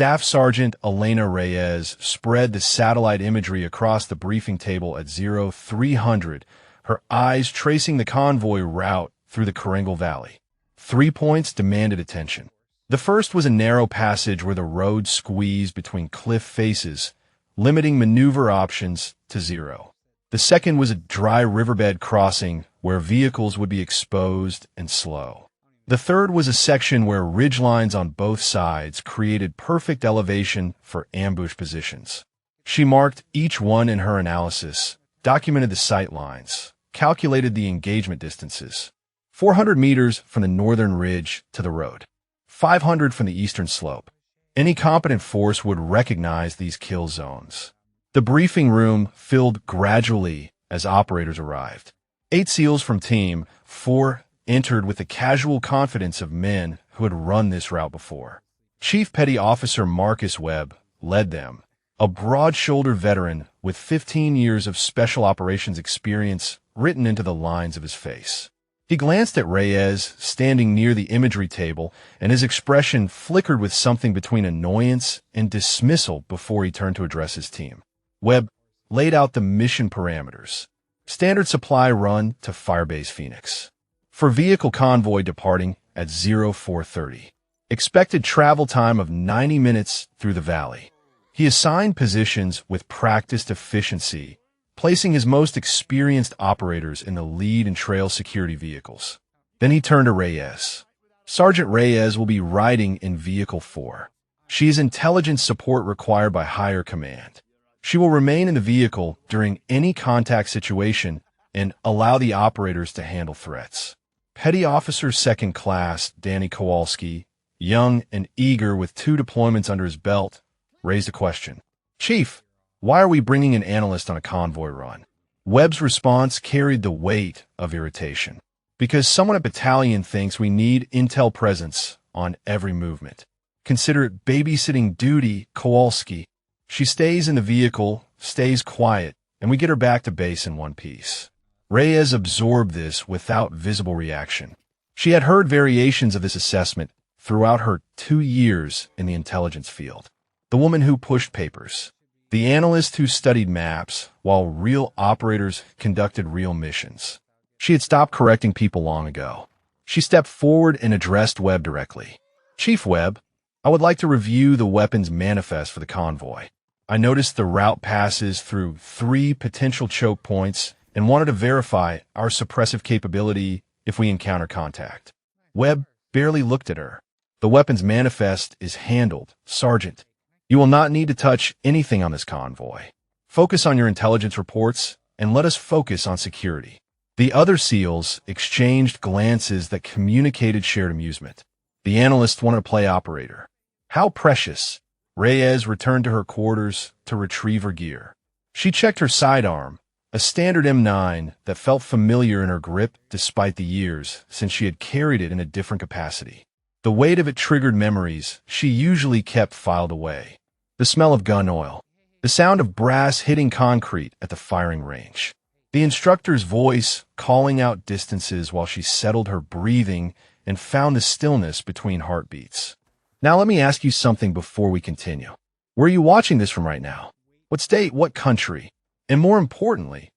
Staff Sergeant Elena Reyes spread the satellite imagery across the briefing table at 0300, her eyes tracing the convoy route through the Karengal Valley. 3 points demanded attention. The first was a narrow passage where the road squeezed between cliff faces, limiting maneuver options to 0. The second was a dry riverbed crossing where vehicles would be exposed and slow. The third was a section where ridgelines on both sides created perfect elevation for ambush positions. She marked each one in her analysis, documented the sight lines, calculated the engagement distances. 400 meters from the northern ridge to the road, 500 from the eastern slope. Any competent force would recognize these kill zones. The briefing room filled gradually as operators arrived. 8 SEALs from Team 4 entered with the casual confidence of men who had run this route before. Chief Petty Officer Marcus Webb led them, a broad-shouldered veteran with 15 years of special operations experience written into the lines of his face. He glanced at Reyes, standing near the imagery table, and his expression flickered with something between annoyance and dismissal before he turned to address his team. Webb laid out the mission parameters. Standard supply run to Firebase Phoenix. For vehicle convoy departing at 0430. Expected travel time of 90 minutes through the valley. He assigned positions with practiced efficiency, placing his most experienced operators in the lead and trail security vehicles. Then he turned to Reyes. Sergeant Reyes will be riding in Vehicle 4. She is intelligence support required by higher command. She will remain in the vehicle during any contact situation and allow the operators to handle threats. Petty Officer Second Class Danny Kowalski, young and eager with 2 deployments under his belt, raised a question. Chief, why are we bringing an analyst on a convoy run? Webb's response carried the weight of irritation. Because someone at battalion thinks we need intel presence on every movement. Consider it babysitting duty, Kowalski. She stays in the vehicle, stays quiet, and we get her back to base in one piece. Reyes absorbed this without visible reaction. She had heard variations of this assessment throughout her 2 years in the intelligence field. The woman who pushed papers. The analyst who studied maps, while real operators conducted real missions. She had stopped correcting people long ago. She stepped forward and addressed Webb directly. Chief Webb, I would like to review the weapons manifest for the convoy. I noticed the route passes through 3 potential choke points and wanted to verify our suppressive capability if we encounter contact. Webb barely looked at her. The weapons manifest is handled, Sergeant. You will not need to touch anything on this convoy. Focus on your intelligence reports and let us focus on security. The other SEALs exchanged glances that communicated shared amusement. The analyst wanted to play operator. How precious. Reyes returned to her quarters to retrieve her gear. She checked her sidearm, a standard M9 that felt familiar in her grip despite the years since she had carried it in a different capacity. The weight of it triggered memories she usually kept filed away. The smell of gun oil. The sound of brass hitting concrete at the firing range. The instructor's voice calling out distances while she settled her breathing and found the stillness between heartbeats. Now let me ask you something before we continue. Where are you watching this from right now? What state, what country? And more importantly,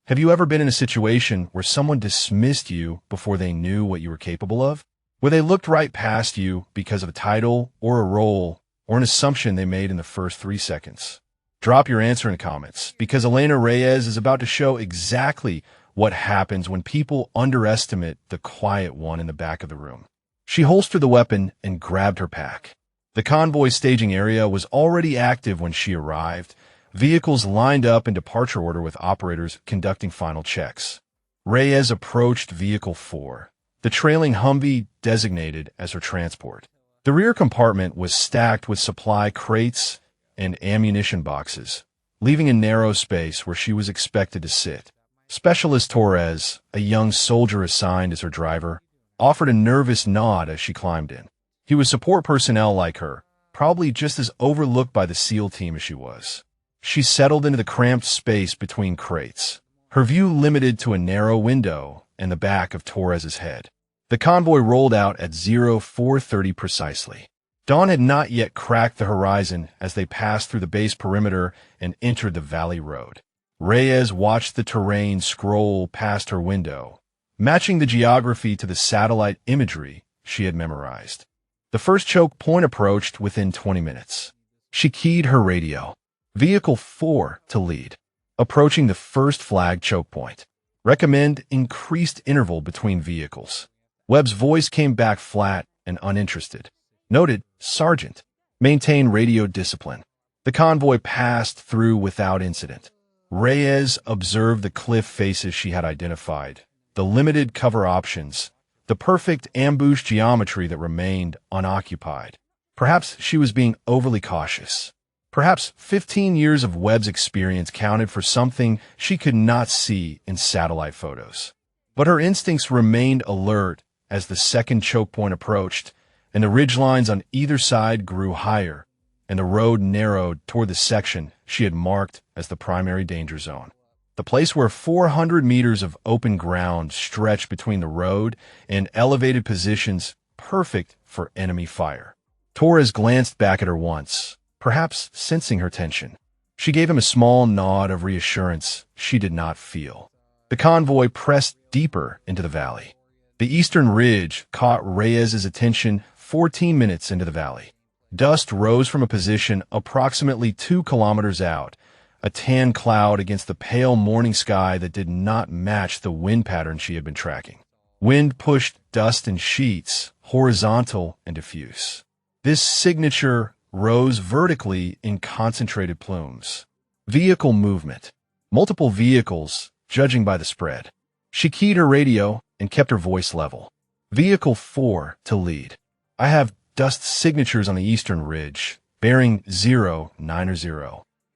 have you ever been in a situation where someone dismissed you before they knew what you were capable of? Where they looked right past you because of a title or a role or an assumption they made in the first 3 seconds? Drop your answer in the comments, because Elena Reyes is about to show exactly what happens when people underestimate the quiet one in the back of the room. She holstered the weapon and grabbed her pack. The convoy staging area was already active when she arrived, vehicles lined up in departure order with operators conducting final checks. Reyes approached Vehicle 4, the trailing Humvee designated as her transport. The rear compartment was stacked with supply crates and ammunition boxes, leaving a narrow space where she was expected to sit. Specialist Torres, a young soldier assigned as her driver, offered a nervous nod as she climbed in. He was support personnel like her, probably just as overlooked by the SEAL team as she was. She settled into the cramped space between crates, her view limited to a narrow window and the back of Torres's head. The convoy rolled out at 0430 precisely. Dawn had not yet cracked the horizon as they passed through the base perimeter and entered the valley road. Reyes watched the terrain scroll past her window, matching the geography to the satellite imagery she had memorized. The first choke point approached within 20 minutes. She keyed her radio. Vehicle 4 to lead. Approaching the first flag choke point. Recommend increased interval between vehicles. Webb's voice came back flat and uninterested. Noted, Sergeant. Maintain radio discipline. The convoy passed through without incident. Reyes observed the cliff faces she had identified, the limited cover options, the perfect ambush geometry that remained unoccupied. Perhaps she was being overly cautious. Perhaps 15 years of Webb's experience counted for something she could not see in satellite photos. But her instincts remained alert as the second choke point approached, and the ridgelines on either side grew higher, and the road narrowed toward the section she had marked as the primary danger zone. The place where 400 meters of open ground stretched between the road and elevated positions perfect for enemy fire. Torres glanced back at her once, perhaps sensing her tension. She gave him a small nod of reassurance she did not feel. The convoy pressed deeper into the valley. The eastern ridge caught Reyes's attention 14 minutes into the valley. Dust rose from a position approximately 2 kilometers out, a tan cloud against the pale morning sky that did not match the wind pattern she had been tracking. Wind pushed dust in sheets, horizontal and diffuse. This signature rose vertically in concentrated plumes. Vehicle movement. Multiple vehicles, judging by the spread. She keyed her radio and kept her voice level. Vehicle 4 to lead. I have dust signatures on the eastern ridge, bearing 090.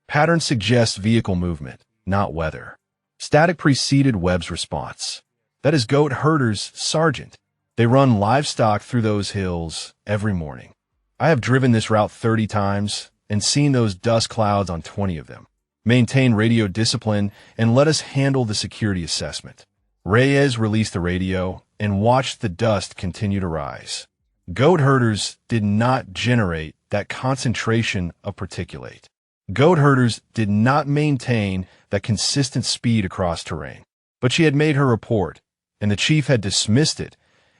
Pattern suggests vehicle movement, not weather. Static preceded Webb's response. That is goat herders, Sergeant. They run livestock through those hills every morning. I have driven this route 30 times and seen those dust clouds on 20 of them. Maintain radio discipline and let us handle the security assessment. Reyes released the radio and watched the dust continue to rise. Goat herders did not generate that concentration of particulate. Goat herders did not maintain that consistent speed across terrain. But she had made her report, and the chief had dismissed it,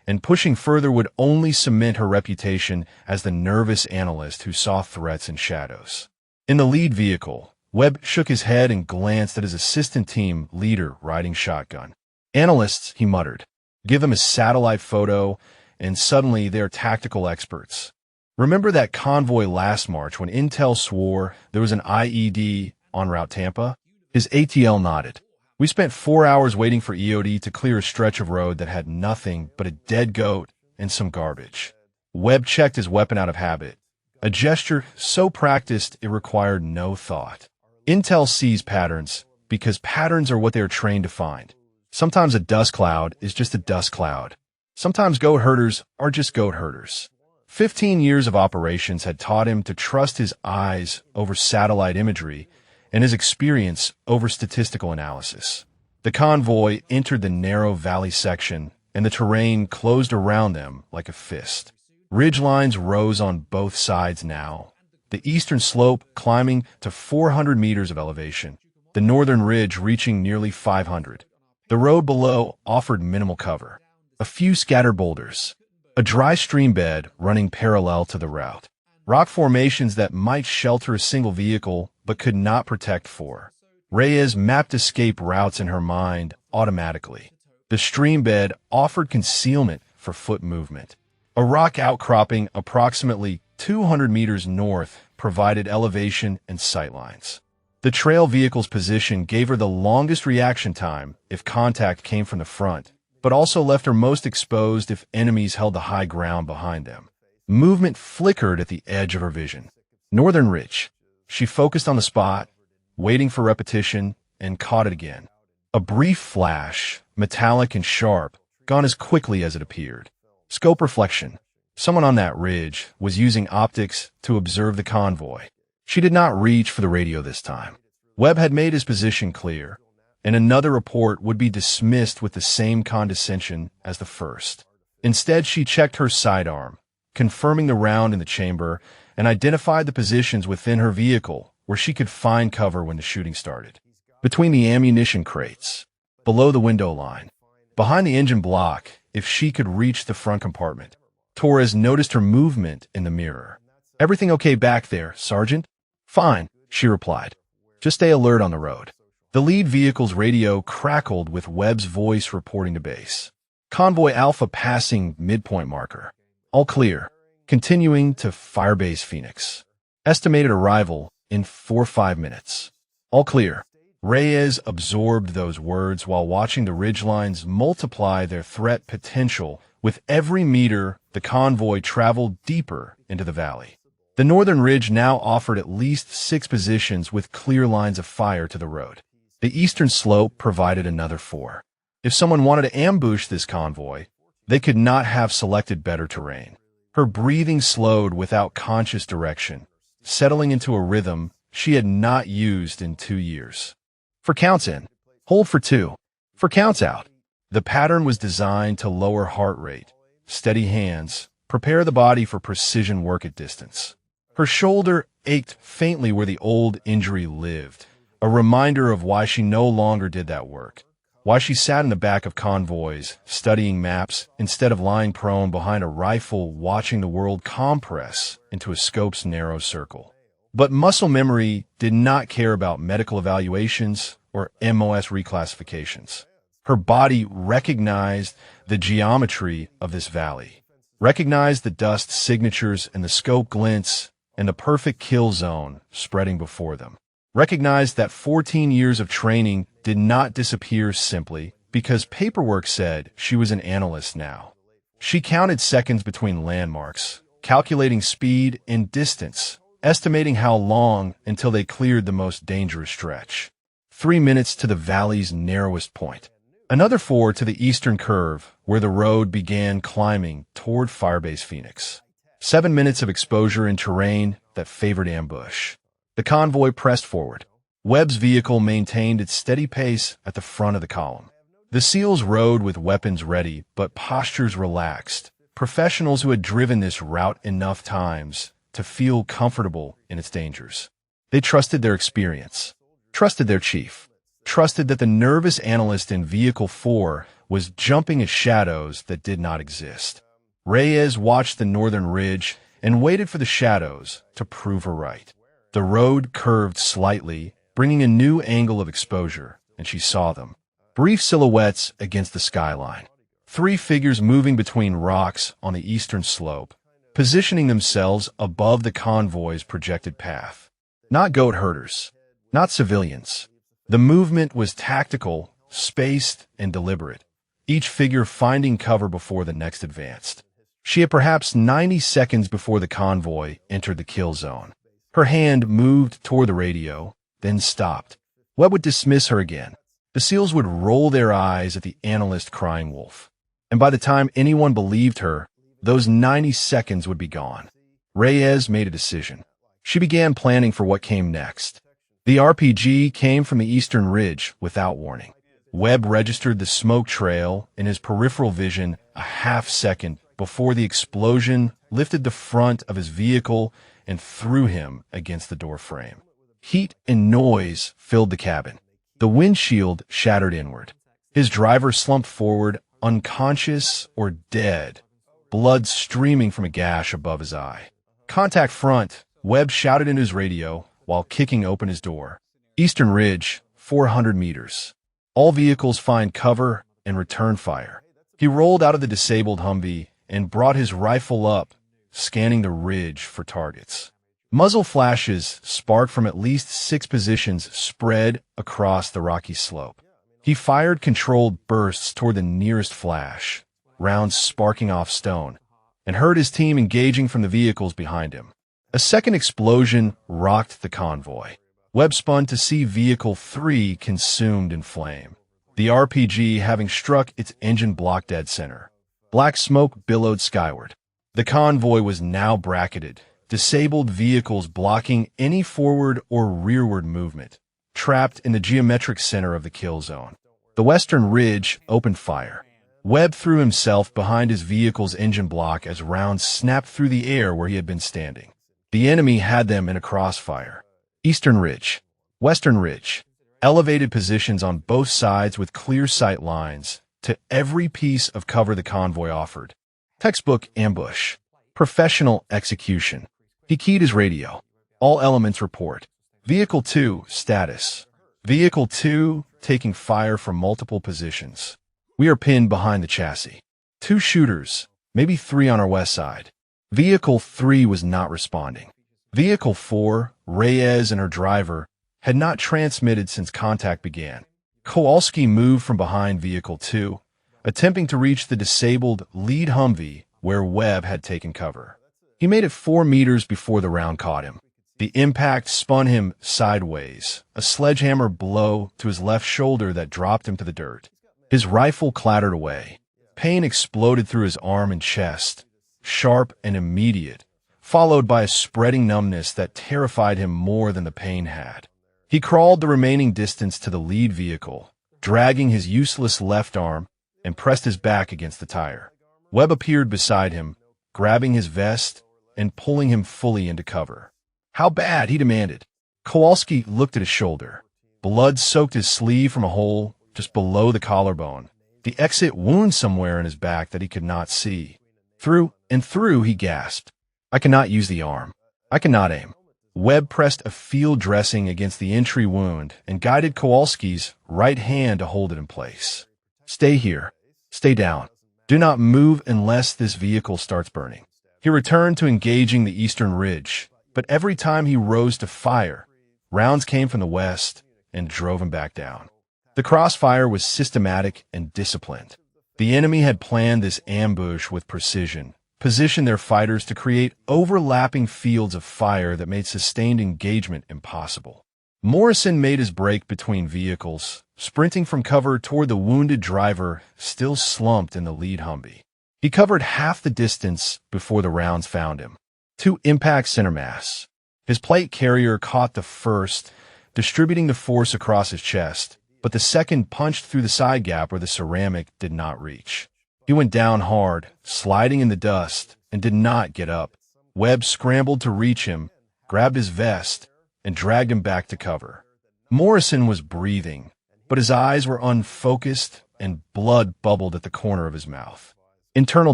and pushing further would only cement her reputation as the nervous analyst who saw threats in shadows. In the lead vehicle, Webb shook his head and glanced at his assistant team leader riding shotgun. Analysts, he muttered. Give them a satellite photo, and suddenly they're tactical experts. Remember that convoy last March when Intel swore there was an IED en route Tampa? His ATL nodded. We spent 4 hours waiting for EOD to clear a stretch of road that had nothing but a dead goat and some garbage. Webb checked his weapon out of habit, a gesture so practiced it required no thought. Intel sees patterns because patterns are what they are trained to find. Sometimes a dust cloud is just a dust cloud. Sometimes goat herders are just goat herders. 15 years of operations had taught him to trust his eyes over satellite imagery and his experience over statistical analysis. The convoy entered the narrow valley section, and the terrain closed around them like a fist. Ridgelines rose on both sides now, the eastern slope climbing to 400 meters of elevation, the northern ridge reaching nearly 500. The road below offered minimal cover. A few scattered boulders, a dry stream bed running parallel to the route, rock formations that might shelter a single vehicle but could not protect 4. Reyes mapped escape routes in her mind automatically. The stream bed offered concealment for foot movement. A rock outcropping approximately 200 meters north provided elevation and sightlines. The trail vehicle's position gave her the longest reaction time if contact came from the front, but also left her most exposed if enemies held the high ground behind them. Movement flickered at the edge of her vision. Northern Ridge. She focused on the spot, waiting for repetition, and caught it again. A brief flash, metallic and sharp, gone as quickly as it appeared. Scope reflection. Someone on that ridge was using optics to observe the convoy. She did not reach for the radio this time. Webb had made his position clear, and another report would be dismissed with the same condescension as the first. Instead, she checked her sidearm, confirming the round in the chamber, and identified the positions within her vehicle where she could find cover when the shooting started. Between the ammunition crates, below the window line, behind the engine block, if she could reach the front compartment. Torres noticed her movement in the mirror. "Everything okay back there, Sergeant?" "Fine," she replied. "Just stay alert on the road." The lead vehicle's radio crackled with Webb's voice reporting to base. "Convoy Alpha passing midpoint marker. All clear. Continuing to Firebase Phoenix. Estimated arrival in 4-5 minutes. All clear." Reyes absorbed those words while watching the ridgelines multiply their threat potential. With every meter, the convoy traveled deeper into the valley. The northern ridge now offered at least 6 positions with clear lines of fire to the road. The eastern slope provided another 4. If someone wanted to ambush this convoy, they could not have selected better terrain. Her breathing slowed without conscious direction, settling into a rhythm she had not used in 2 years. For counts in, hold for 2. For counts out. The pattern was designed to lower heart rate, steady hands, prepare the body for precision work at distance. Her shoulder ached faintly where the old injury lived, a reminder of why she no longer did that work, why she sat in the back of Convoy's, studying maps instead of lying prone behind a rifle watching the world compress into a scope's narrow circle. But muscle memory did not care about medical evaluations or MOS reclassifications. Her body recognized the geometry of this valley, recognized the dust signatures and the scope glints and the perfect kill zone spreading before them, recognized that 14 years of training did not disappear simply because paperwork said she was an analyst now. She counted seconds between landmarks, calculating speed and distance, estimating how long until they cleared the most dangerous stretch. 3 minutes to the valley's narrowest point. Another 4 to the eastern curve, where the road began climbing toward Firebase Phoenix. 7 minutes of exposure in terrain that favored ambush. The convoy pressed forward. Webb's vehicle maintained its steady pace at the front of the column. The SEALs rode with weapons ready, but postures relaxed. Professionals who had driven this route enough times to feel comfortable in its dangers. They trusted their experience, trusted their chief, trusted that the nervous analyst in Vehicle 4 was jumping at shadows that did not exist. Reyes watched the northern ridge and waited for the shadows to prove her right. The road curved slightly, bringing a new angle of exposure, and she saw them. Brief silhouettes against the skyline. 3 figures moving between rocks on the eastern slope, positioning themselves above the convoy's projected path. Not goat herders, not civilians. The movement was tactical, spaced, and deliberate, each figure finding cover before the next advanced. She had perhaps 90 seconds before the convoy entered the kill zone. Her hand moved toward the radio, then stopped. Webb would dismiss her again. The SEALs would roll their eyes at the analyst crying wolf. And by the time anyone believed her, those 90 seconds would be gone. Reyes made a decision. She began planning for what came next. The RPG came from the eastern ridge without warning. Webb registered the smoke trail in his peripheral vision a half-second before the explosion lifted the front of his vehicle and threw him against the door frame. Heat and noise filled the cabin. The windshield shattered inward. His driver slumped forward, unconscious or dead, blood streaming from a gash above his eye. "Contact front," Webb shouted into his radio while kicking open his door. "Eastern Ridge, 400 meters. All vehicles find cover and return fire." He rolled out of the disabled Humvee and brought his rifle up, scanning the ridge for targets. Muzzle flashes sparked from at least 6 positions spread across the rocky slope. He fired controlled bursts toward the nearest flash, rounds sparking off stone, and heard his team engaging from the vehicles behind him. A second explosion rocked the convoy. Webb spun to see Vehicle 3 consumed in flame, the RPG having struck its engine block dead center. Black smoke billowed skyward. The convoy was now bracketed, disabled vehicles blocking any forward or rearward movement, trapped in the geometric center of the kill zone. The western ridge opened fire. Webb threw himself behind his vehicle's engine block as rounds snapped through the air where he had been standing. The enemy had them in a crossfire. Eastern Ridge, Western Ridge, elevated positions on both sides with clear sight lines to every piece of cover the convoy offered. Textbook ambush. Professional execution. He keyed his radio. All elements report. Vehicle 2, status. Vehicle 2, taking fire from multiple positions. We are pinned behind the chassis. 2 shooters, maybe 3 on our west side. Vehicle 3 was not responding. Vehicle 4, Reyes and her driver, had not transmitted since contact began. Kowalski moved from behind Vehicle 2, attempting to reach the disabled lead Humvee where Webb had taken cover. He made it 4 meters before the round caught him. The impact spun him sideways, a sledgehammer blow to his left shoulder that dropped him to the dirt. His rifle clattered away. Pain exploded through his arm and chest, sharp and immediate, followed by a spreading numbness that terrified him more than the pain had. He crawled the remaining distance to the lead vehicle, dragging his useless left arm, and pressed his back against the tire. Webb appeared beside him, grabbing his vest and pulling him fully into cover. "How bad?" he demanded. Kowalski looked at his shoulder. Blood soaked his sleeve from a hole just below the collarbone, the exit wound somewhere in his back that he could not see. "Through and through," he gasped. "I cannot use the arm. I cannot aim." Webb pressed a field dressing against the entry wound and guided Kowalski's right hand to hold it in place. "Stay here. Stay down. Do not move unless this vehicle starts burning." He returned to engaging the eastern ridge, but every time he rose to fire, rounds came from the west and drove him back down. The crossfire was systematic and disciplined. The enemy had planned this ambush with precision, positioned their fighters to create overlapping fields of fire that made sustained engagement impossible. Morrison made his break between vehicles, sprinting from cover toward the wounded driver still slumped in the lead Humvee. He covered half the distance before the rounds found him. 2 impact center mass. His plate carrier caught the first, distributing the force across his chest, but the second punched through the side gap where the ceramic did not reach. He went down hard, sliding in the dust, and did not get up. Webb scrambled to reach him, grabbed his vest, and dragged him back to cover. Morrison was breathing, but his eyes were unfocused and blood bubbled at the corner of his mouth. Internal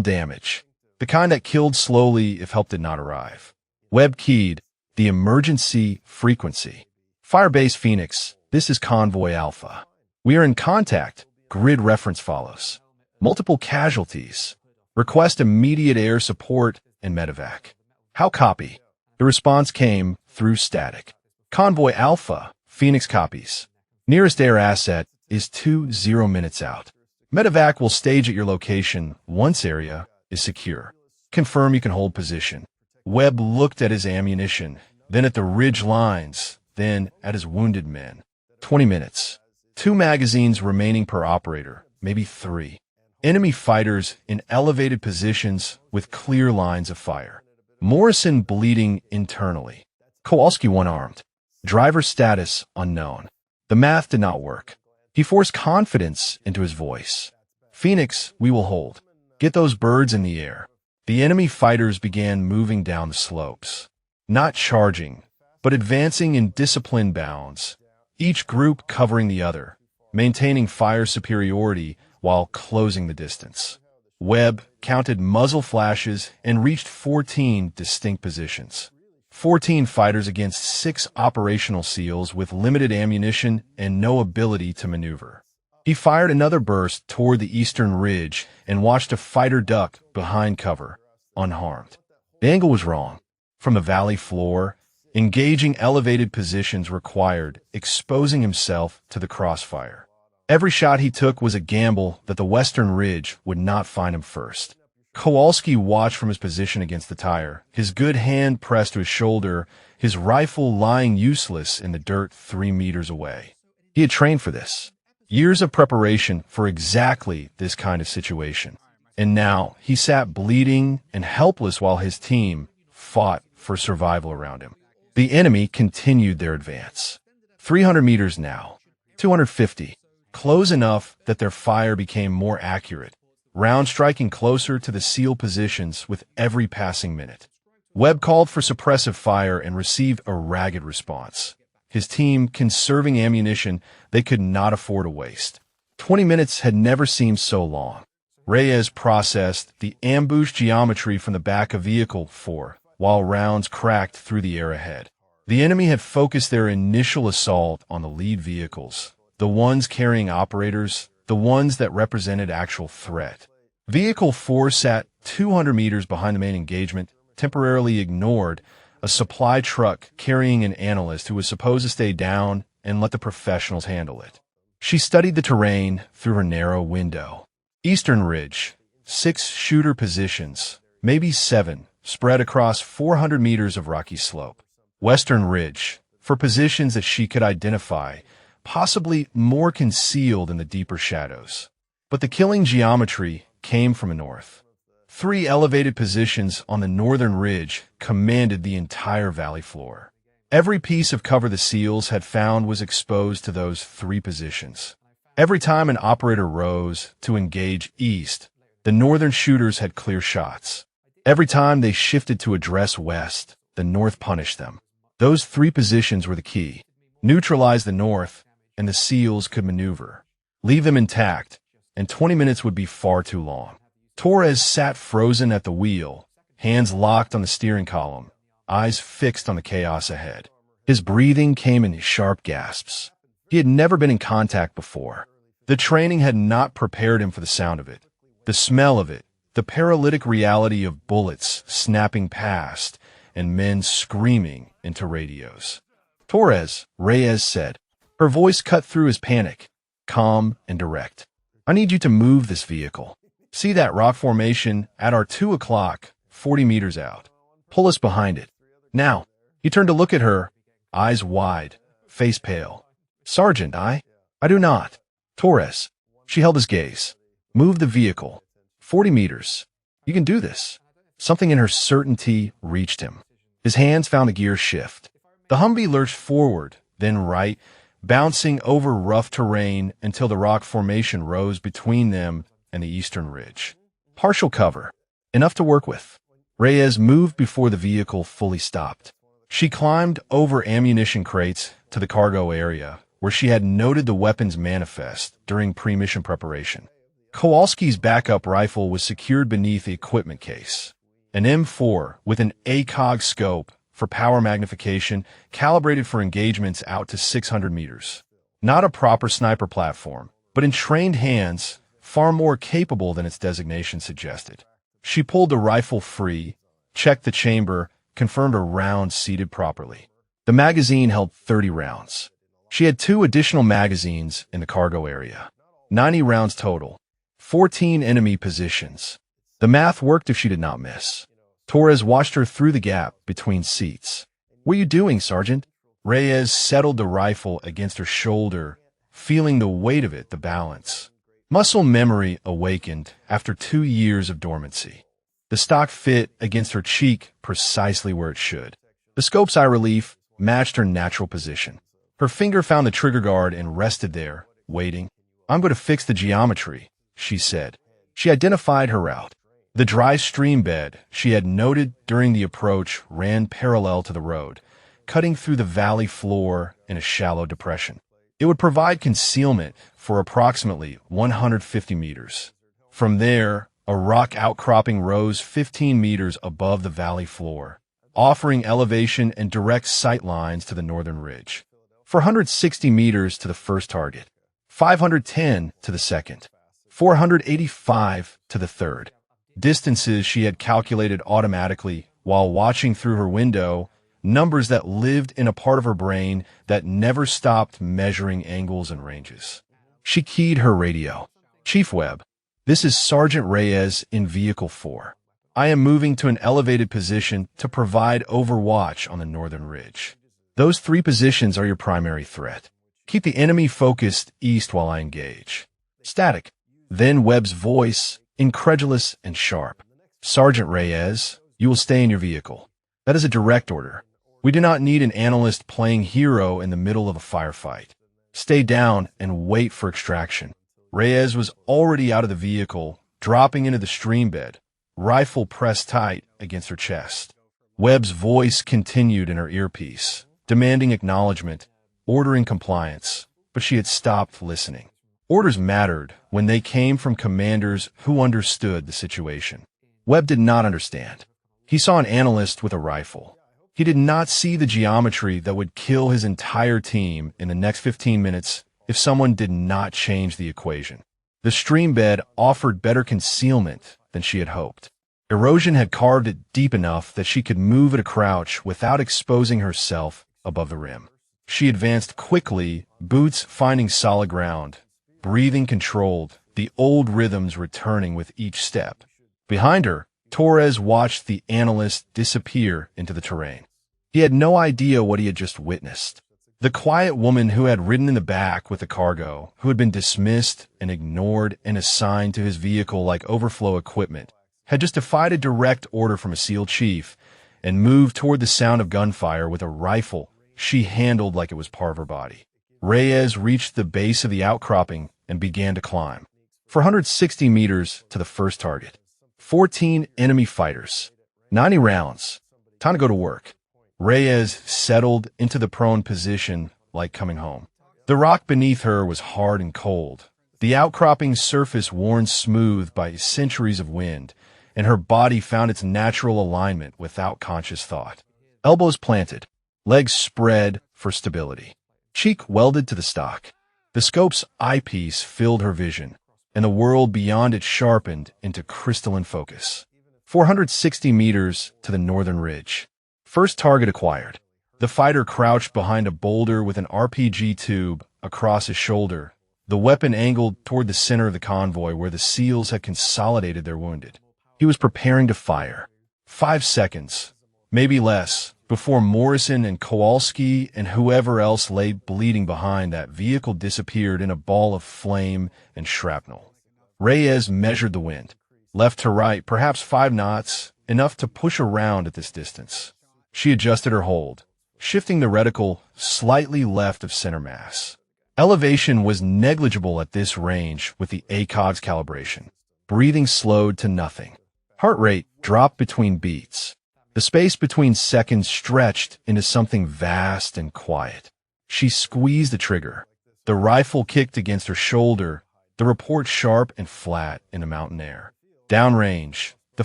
damage, the kind that killed slowly if help did not arrive. Webb keyed the emergency frequency. Firebase Phoenix, this is Convoy Alpha. We are in contact. Grid reference follows. Multiple casualties. Request immediate air support and medevac. How copy? The response came through static. Convoy Alpha, Phoenix copies. Nearest air asset is 20 minutes out. Medevac will stage at your location once area is secure. Confirm you can hold position. Webb looked at his ammunition, then at the ridge lines, then at his wounded men. 20 minutes. 2 magazines remaining per operator, maybe 3. Enemy fighters in elevated positions with clear lines of fire. Morrison bleeding internally. Kowalski one-armed. Driver status unknown. The math did not work. He forced confidence into his voice. Phoenix, we will hold. Get those birds in the air. The enemy fighters began moving down the slopes. Not charging, but advancing in disciplined bounds. Each group covering the other, maintaining fire superiority while closing the distance. Webb counted muzzle flashes and reached 14 distinct positions. 14 fighters against 6 operational SEALs with limited ammunition and no ability to maneuver. He fired another burst toward the eastern ridge and watched a fighter duck behind cover, unharmed. The angle was wrong. From the valley floor, engaging elevated positions required exposing himself to the crossfire. Every shot he took was a gamble that the western ridge would not find him first. Kowalski watched from his position against the tire, his good hand pressed to his shoulder, his rifle lying useless in the dirt 3 meters away. He had trained for this. Years of preparation for exactly this kind of situation. And now he sat bleeding and helpless while his team fought for survival around him. The enemy continued their advance. 300 meters now. 250. Close enough that their fire became more accurate, rounds striking closer to the SEAL positions with every passing minute. Webb called for suppressive fire and received a ragged response. His team conserving ammunition they could not afford to waste. 20 minutes had never seemed so long. Reyes processed the ambush geometry from the back of Vehicle 4, while rounds cracked through the air ahead. The enemy had focused their initial assault on the lead vehicles, the ones carrying operators, the ones that represented actual threat. Vehicle 4 sat 200 meters behind the main engagement, temporarily ignored a supply truck carrying an analyst who was supposed to stay down and let the professionals handle it. She studied the terrain through her narrow window. Eastern Ridge, 6 shooter positions, maybe 7, spread across 400 meters of rocky slope. Western Ridge, for positions that she could identify, possibly more concealed in the deeper shadows. But the killing geometry came from the north. 3 elevated positions on the northern ridge commanded the entire valley floor. Every piece of cover the SEALs had found was exposed to those 3 positions. Every time an operator rose to engage east, the northern shooters had clear shots. Every time they shifted to address west, the north punished them. Those 3 positions were the key. Neutralize the north, and the SEALs could maneuver. Leave them intact, and 20 minutes would be far too long. Torres sat frozen at the wheel, hands locked on the steering column, eyes fixed on the chaos ahead. His breathing came in sharp gasps. He had never been in contact before. The training had not prepared him for the sound of it, the smell of it, the paralytic reality of bullets snapping past and men screaming into radios. Torres, Reyes said. Her voice cut through his panic, calm and direct. I need you to move this vehicle. See that rock formation at our 2 o'clock, 40 meters out. Pull us behind it. Now. He turned to look at her, eyes wide, face pale. Sergeant, I do not. Torres. She held his gaze. Move the vehicle. 40 meters. You can do this. Something in her certainty reached him. His hands found a gear shift. The Humvee lurched forward, then right, bouncing over rough terrain until the rock formation rose between them and the eastern ridge. Partial cover. Enough to work with. Reyes moved before the vehicle fully stopped. She climbed over ammunition crates to the cargo area, where she had noted the weapons manifest during pre-mission preparation. Kowalski's backup rifle was secured beneath the equipment case. An M4 with an ACOG scope for power magnification, calibrated for engagements out to 600 meters. Not a proper sniper platform, but in trained hands, far more capable than its designation suggested. She pulled the rifle free, checked the chamber, confirmed a round seated properly. The magazine held 30 rounds. She had 2 additional magazines in the cargo area. 90 rounds total. 14 enemy positions. The math worked if she did not miss. Torres watched her through the gap between seats. What are you doing, Sergeant? Reyes settled the rifle against her shoulder, feeling the weight of it, the balance. Muscle memory awakened after 2 years of dormancy. The stock fit against her cheek precisely where it should. The scope's eye relief matched her natural position. Her finger found the trigger guard and rested there, waiting. I'm going to fix the geometry, she said. She identified her route. The dry stream bed she had noted during the approach ran parallel to the road, cutting through the valley floor in a shallow depression. It would provide concealment for approximately 150 meters. From there, a rock outcropping rose 15 meters above the valley floor, offering elevation and direct sight lines to the northern ridge. 460 meters to the first target, 510 to the second, 485 to the third. Distances she had calculated automatically while watching through her window, numbers that lived in a part of her brain that never stopped measuring angles and ranges. She keyed her radio. Chief Webb, this is Sergeant Reyes in Vehicle 4. I am moving to an elevated position to provide overwatch on the northern ridge. Those 3 positions are your primary threat. Keep the enemy focused east while I engage. Static. Then Webb's voice, incredulous and sharp. Sergeant Reyes, you will stay in your vehicle. That is a direct order. We do not need an analyst playing hero in the middle of a firefight. Stay down and wait for extraction. Reyes was already out of the vehicle, dropping into the stream bed, rifle pressed tight against her chest. Webb's voice continued in her earpiece, demanding acknowledgement, ordering compliance, but she had stopped listening. Orders mattered when they came from commanders who understood the situation. Webb did not understand. He saw an analyst with a rifle. He did not see the geometry that would kill his entire team in the next 15 minutes if someone did not change the equation. The stream bed offered better concealment than she had hoped. Erosion had carved it deep enough that she could move at a crouch without exposing herself above the rim. She advanced quickly, boots finding solid ground, breathing controlled, the old rhythms returning with each step. Behind her, Torres watched the analyst disappear into the terrain. He had no idea what he had just witnessed. The quiet woman who had ridden in the back with the cargo, who had been dismissed and ignored and assigned to his vehicle like overflow equipment, had just defied a direct order from a SEAL chief and moved toward the sound of gunfire with a rifle she handled like it was part of her body. Reyes reached the base of the outcropping and began to climb. 460 meters to the first target. 14 enemy fighters. 90 rounds. Time to go to work. Reyes settled into the prone position like coming home. The rock beneath her was hard and cold, the outcropping surface worn smooth by centuries of wind, and her body found its natural alignment without conscious thought. Elbows planted, legs spread for stability. Cheek welded to the stock. The scope's eyepiece filled her vision, and the world beyond it sharpened into crystalline focus. 460 meters to the northern ridge. First target acquired. The fighter crouched behind a boulder with an RPG tube across his shoulder, the weapon angled toward the center of the convoy where the SEALs had consolidated their wounded. He was preparing to fire. 5 seconds, maybe less, before Morrison and Kowalski and whoever else lay bleeding behind that vehicle disappeared in a ball of flame and shrapnel. Reyes measured the wind. Left to right, perhaps 5 knots, enough to push around at this distance. She adjusted her hold, shifting the reticle slightly left of center mass. Elevation was negligible at this range with the ACOG's calibration. Breathing slowed to nothing. Heart rate dropped between beats. The space between seconds stretched into something vast and quiet. She squeezed the trigger. The rifle kicked against her shoulder, the report sharp and flat in the mountain air. Downrange, the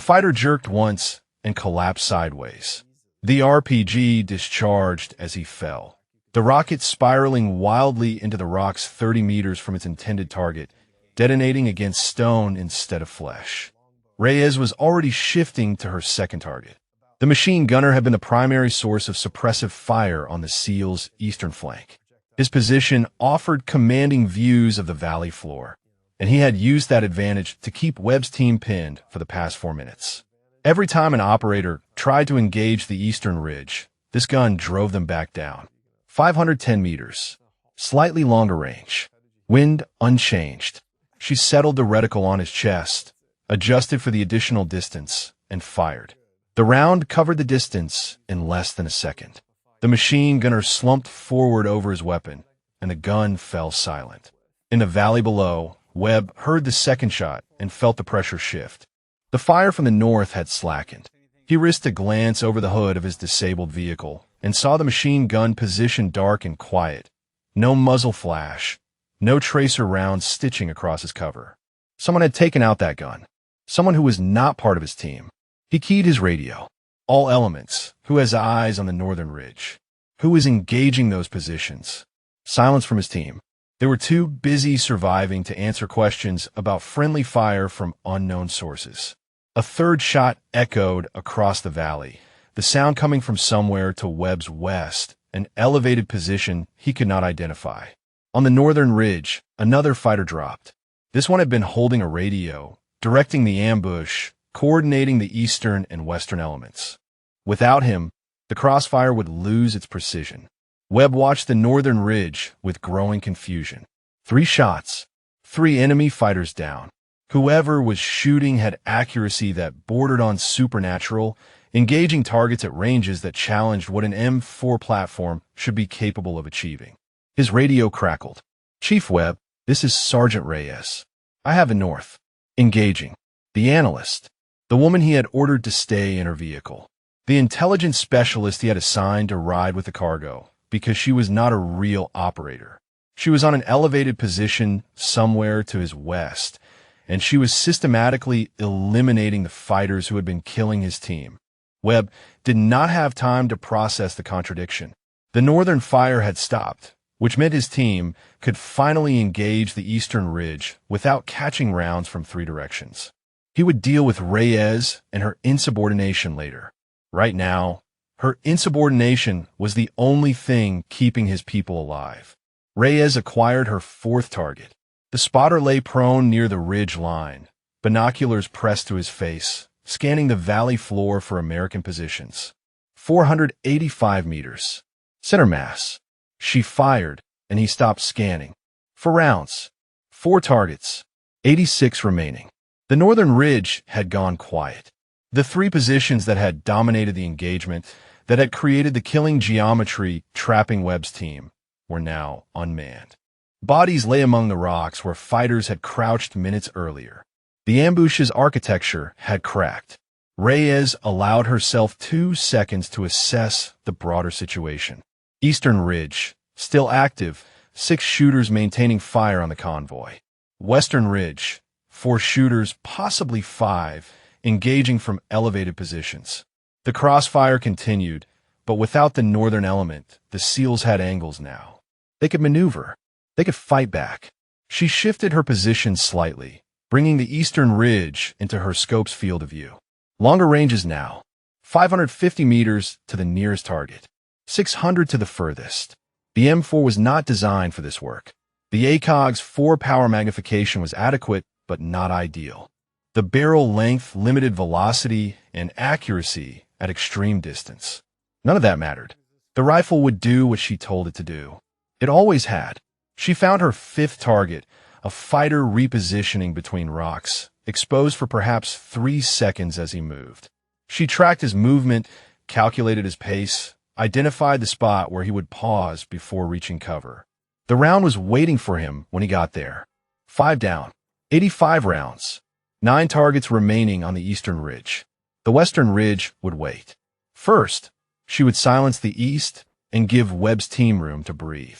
fighter jerked once and collapsed sideways. The RPG discharged as he fell. The rocket spiraling wildly into the rocks 30 meters from its intended target, detonating against stone instead of flesh. Reyes was already shifting to her second target. The machine gunner had been the primary source of suppressive fire on the SEAL's eastern flank. His position offered commanding views of the valley floor, and he had used that advantage to keep Webb's team pinned for the past 4 minutes. Every time an operator tried to engage the eastern ridge, this gun drove them back down. 510 meters. Slightly longer range. Wind unchanged. She settled the reticle on his chest, adjusted for the additional distance, and fired. The round covered the distance in less than a second. The machine gunner slumped forward over his weapon, and the gun fell silent. In the valley below, Webb heard the second shot and felt the pressure shift. The fire from the north had slackened. He risked a glance over the hood of his disabled vehicle and saw the machine gun position dark and quiet. No muzzle flash, no tracer rounds stitching across his cover. Someone had taken out that gun. Someone who was not part of his team. He keyed his radio. All elements. Who has eyes on the northern ridge? Who is engaging those positions? Silence from his team. They were too busy surviving to answer questions about friendly fire from unknown sources. A third shot echoed across the valley, the sound coming from somewhere to Webb's west, an elevated position he could not identify. On the northern ridge, another fighter dropped. This one had been holding a radio, directing the ambush, coordinating the eastern and western elements. Without him, the crossfire would lose its precision. Webb watched the northern ridge with growing confusion. 3 shots, 3 enemy fighters down. Whoever was shooting had accuracy that bordered on supernatural, engaging targets at ranges that challenged what an M4 platform should be capable of achieving. His radio crackled. "Chief Webb, this is Sergeant Reyes. I have the north. Engaging." The analyst, the woman he had ordered to stay in her vehicle. The intelligence specialist he had assigned to ride with the cargo, because she was not a real operator. She was on an elevated position somewhere to his west, and she was systematically eliminating the fighters who had been killing his team. Webb did not have time to process the contradiction. The northern fire had stopped, which meant his team could finally engage the eastern ridge without catching rounds from three directions. He would deal with Reyes and her insubordination later. Right now, her insubordination was the only thing keeping his people alive. Reyes acquired her fourth target. The spotter lay prone near the ridge line, binoculars pressed to his face, scanning the valley floor for American positions. 485 meters. Center mass. She fired, and he stopped scanning. 4 rounds. 4 targets. 86 remaining. The northern ridge had gone quiet. The 3 positions that had dominated the engagement, that had created the killing geometry trapping Webb's team, were now unmanned. Bodies lay among the rocks where fighters had crouched minutes earlier. The ambush's architecture had cracked. Reyes allowed herself 2 seconds to assess the broader situation. Eastern Ridge, still active, 6 shooters maintaining fire on the convoy. Western Ridge, 4 shooters, possibly 5, engaging from elevated positions. The crossfire continued, but without the northern element, the SEALs had angles now. They could maneuver. They could fight back. She shifted her position slightly, bringing the eastern ridge into her scope's field of view. Longer ranges now. 550 meters to the nearest target. 600 to the furthest. The M4 was not designed for this work. The ACOG's 4-power magnification was adequate, but not ideal. The barrel length limited velocity and accuracy at extreme distance. None of that mattered. The rifle would do what she told it to do. It always had. She found her 5th target, a fighter repositioning between rocks, exposed for perhaps 3 seconds as he moved. She tracked his movement, calculated his pace, identified the spot where he would pause before reaching cover. The round was waiting for him when he got there. 5 down. 85 rounds. 9 targets remaining on the eastern ridge. The western ridge would wait. First, she would silence the east and give Webb's team room to breathe.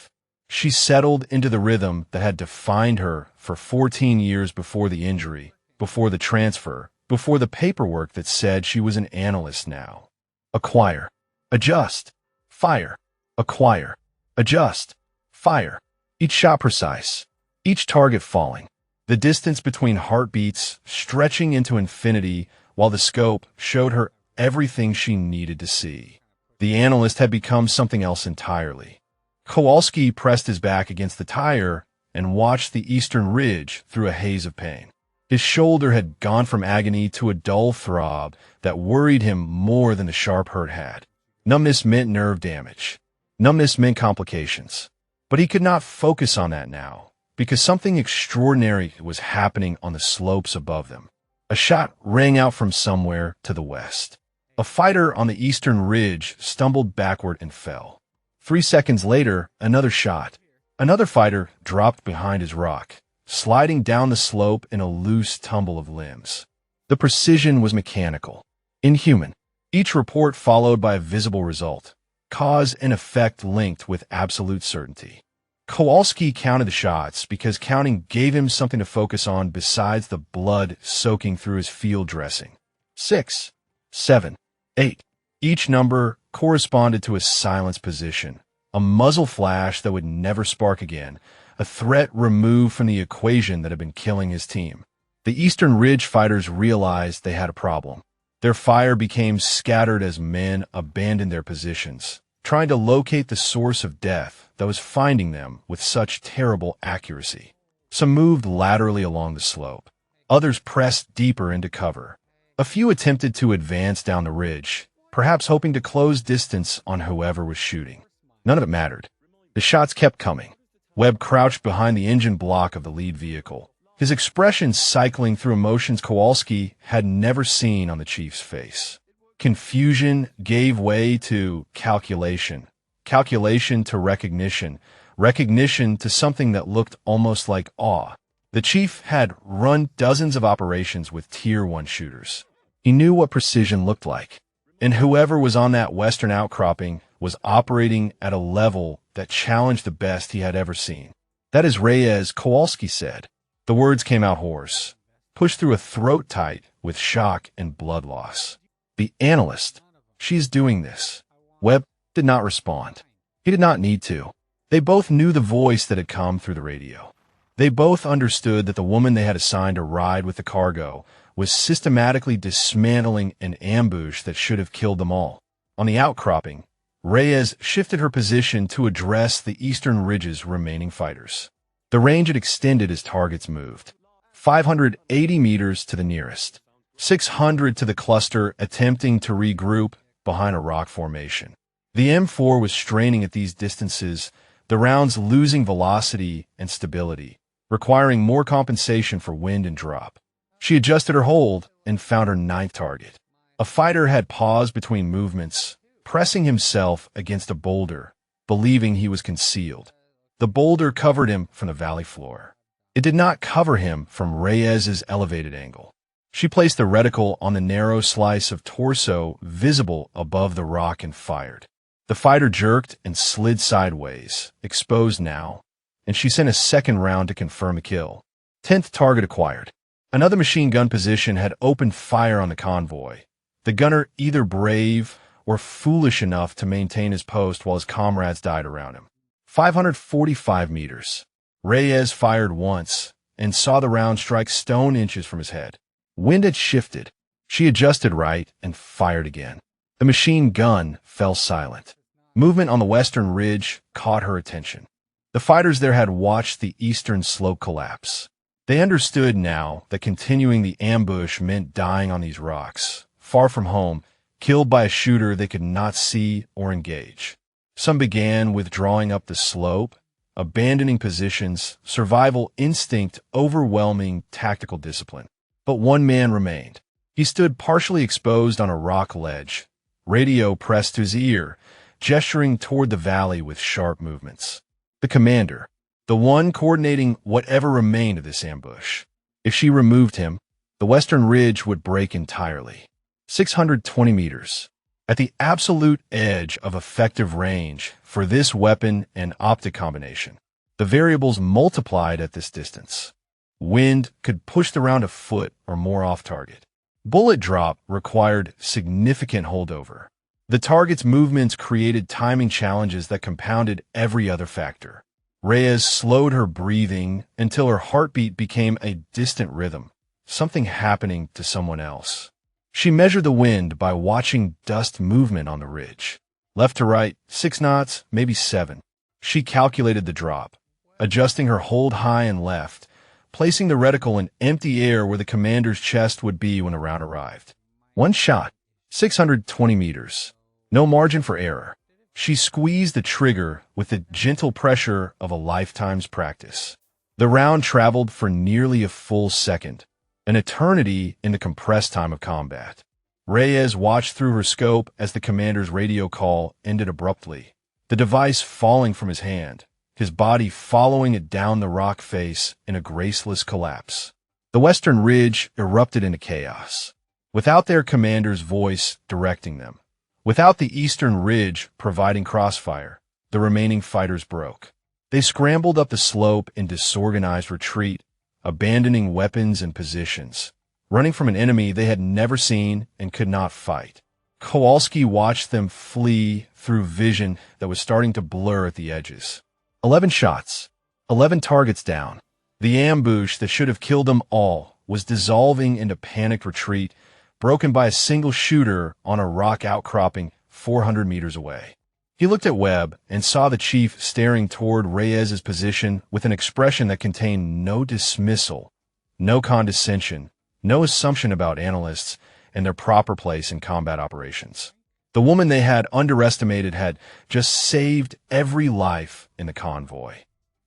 She settled into the rhythm that had defined her for 14 years before the injury, before the transfer, before the paperwork that said she was an analyst now. Acquire. Adjust. Fire. Acquire. Adjust. Fire. Each shot precise. Each target falling. The distance between heartbeats stretching into infinity while the scope showed her everything she needed to see. The analyst had become something else entirely. Kowalski pressed his back against the tire and watched the eastern ridge through a haze of pain. His shoulder had gone from agony to a dull throb that worried him more than the sharp hurt had. Numbness meant nerve damage. Numbness meant complications. But he could not focus on that now, because something extraordinary was happening on the slopes above them. A shot rang out from somewhere to the west. A fighter on the eastern ridge stumbled backward and fell. 3 seconds later, another shot. Another fighter dropped behind his rock, sliding down the slope in a loose tumble of limbs. The precision was mechanical, inhuman. Each report followed by a visible result, cause and effect linked with absolute certainty. Kowalski counted the shots because counting gave him something to focus on besides the blood soaking through his field dressing. 6, 7, 8. Each number corresponded to a silenced position, a muzzle flash that would never spark again, a threat removed from the equation that had been killing his team. The Eastern Ridge fighters realized they had a problem. Their fire became scattered as men abandoned their positions, trying to locate the source of death that was finding them with such terrible accuracy. Some moved laterally along the slope. Others pressed deeper into cover. A few attempted to advance down the ridge, perhaps hoping to close distance on whoever was shooting. None of it mattered. The shots kept coming. Webb crouched behind the engine block of the lead vehicle, his expression cycling through emotions Kowalski had never seen on the chief's face. Confusion gave way to calculation, calculation to recognition, recognition to something that looked almost like awe. The chief had run dozens of operations with Tier 1 shooters. He knew what precision looked like, and whoever was on that western outcropping was operating at a level that challenged the best he had ever seen. "That is Reyes," Kowalski said. The words came out hoarse, pushed through a throat tight with shock and blood loss. "The analyst. She's doing this." Webb did not respond. He did not need to. They both knew the voice that had come through the radio. They both understood that the woman they had assigned to ride with the cargo was systematically dismantling an ambush that should have killed them all. On the outcropping, Reyes shifted her position to address the eastern ridge's remaining fighters. The range had extended as targets moved. 580 meters to the nearest, 600 to the cluster attempting to regroup behind a rock formation. The M4 was straining at these distances, the rounds losing velocity and stability, requiring more compensation for wind and drop. She adjusted her hold and found her ninth target. A fighter had paused between movements, pressing himself against a boulder, believing he was concealed. The boulder covered him from the valley floor. It did not cover him from Reyes's elevated angle. She placed the reticle on the narrow slice of torso visible above the rock and fired. The fighter jerked and slid sideways, exposed now, and she sent a second round to confirm a kill. 10th target acquired. Another machine gun position had opened fire on the convoy. The gunner either brave or foolish enough to maintain his post while his comrades died around him. 545 meters. Reyes fired once and saw the round strike stone inches from his head. Wind had shifted. She adjusted right and fired again. The machine gun fell silent. Movement on the western ridge caught her attention. The fighters there had watched the eastern slope collapse. They understood now that continuing the ambush meant dying on these rocks, far from home, killed by a shooter they could not see or engage. Some began withdrawing up the slope, abandoning positions, survival instinct overwhelming tactical discipline. But one man remained. He stood partially exposed on a rock ledge, radio pressed to his ear, gesturing toward the valley with sharp movements. The commander, the one coordinating whatever remained of this ambush. If she removed him, the western ridge would break entirely. 620 meters. At the absolute edge of effective range for this weapon and optic combination, the variables multiplied at this distance. Wind could push the round a foot or more off target. Bullet drop required significant holdover. The target's movements created timing challenges that compounded every other factor. Reyes slowed her breathing until her heartbeat became a distant rhythm, something happening to someone else. She measured the wind by watching dust movement on the ridge. Left to right, 6 knots, maybe 7. She calculated the drop, adjusting her hold high and left, placing the reticle in empty air where the commander's chest would be when the round arrived. One shot, 620 meters. No margin for error. She squeezed the trigger with the gentle pressure of a lifetime's practice. The round traveled for nearly a full second, an eternity in the compressed time of combat. Reyes watched through her scope as the commander's radio call ended abruptly, the device falling from his hand, his body following it down the rock face in a graceless collapse. The western ridge erupted into chaos, without their commander's voice directing them. Without the eastern ridge providing crossfire, the remaining fighters broke. They scrambled up the slope in disorganized retreat, abandoning weapons and positions, running from an enemy they had never seen and could not fight. Kowalski watched them flee through vision that was starting to blur at the edges. 11 shots, 11 targets down. The ambush that should have killed them all was dissolving into panicked retreat, broken by a single shooter on a rock outcropping 400 meters away. He looked at Webb and saw the chief staring toward Reyes's position with an expression that contained no dismissal, no condescension, no assumption about analysts and their proper place in combat operations. The woman they had underestimated had just saved every life in the convoy.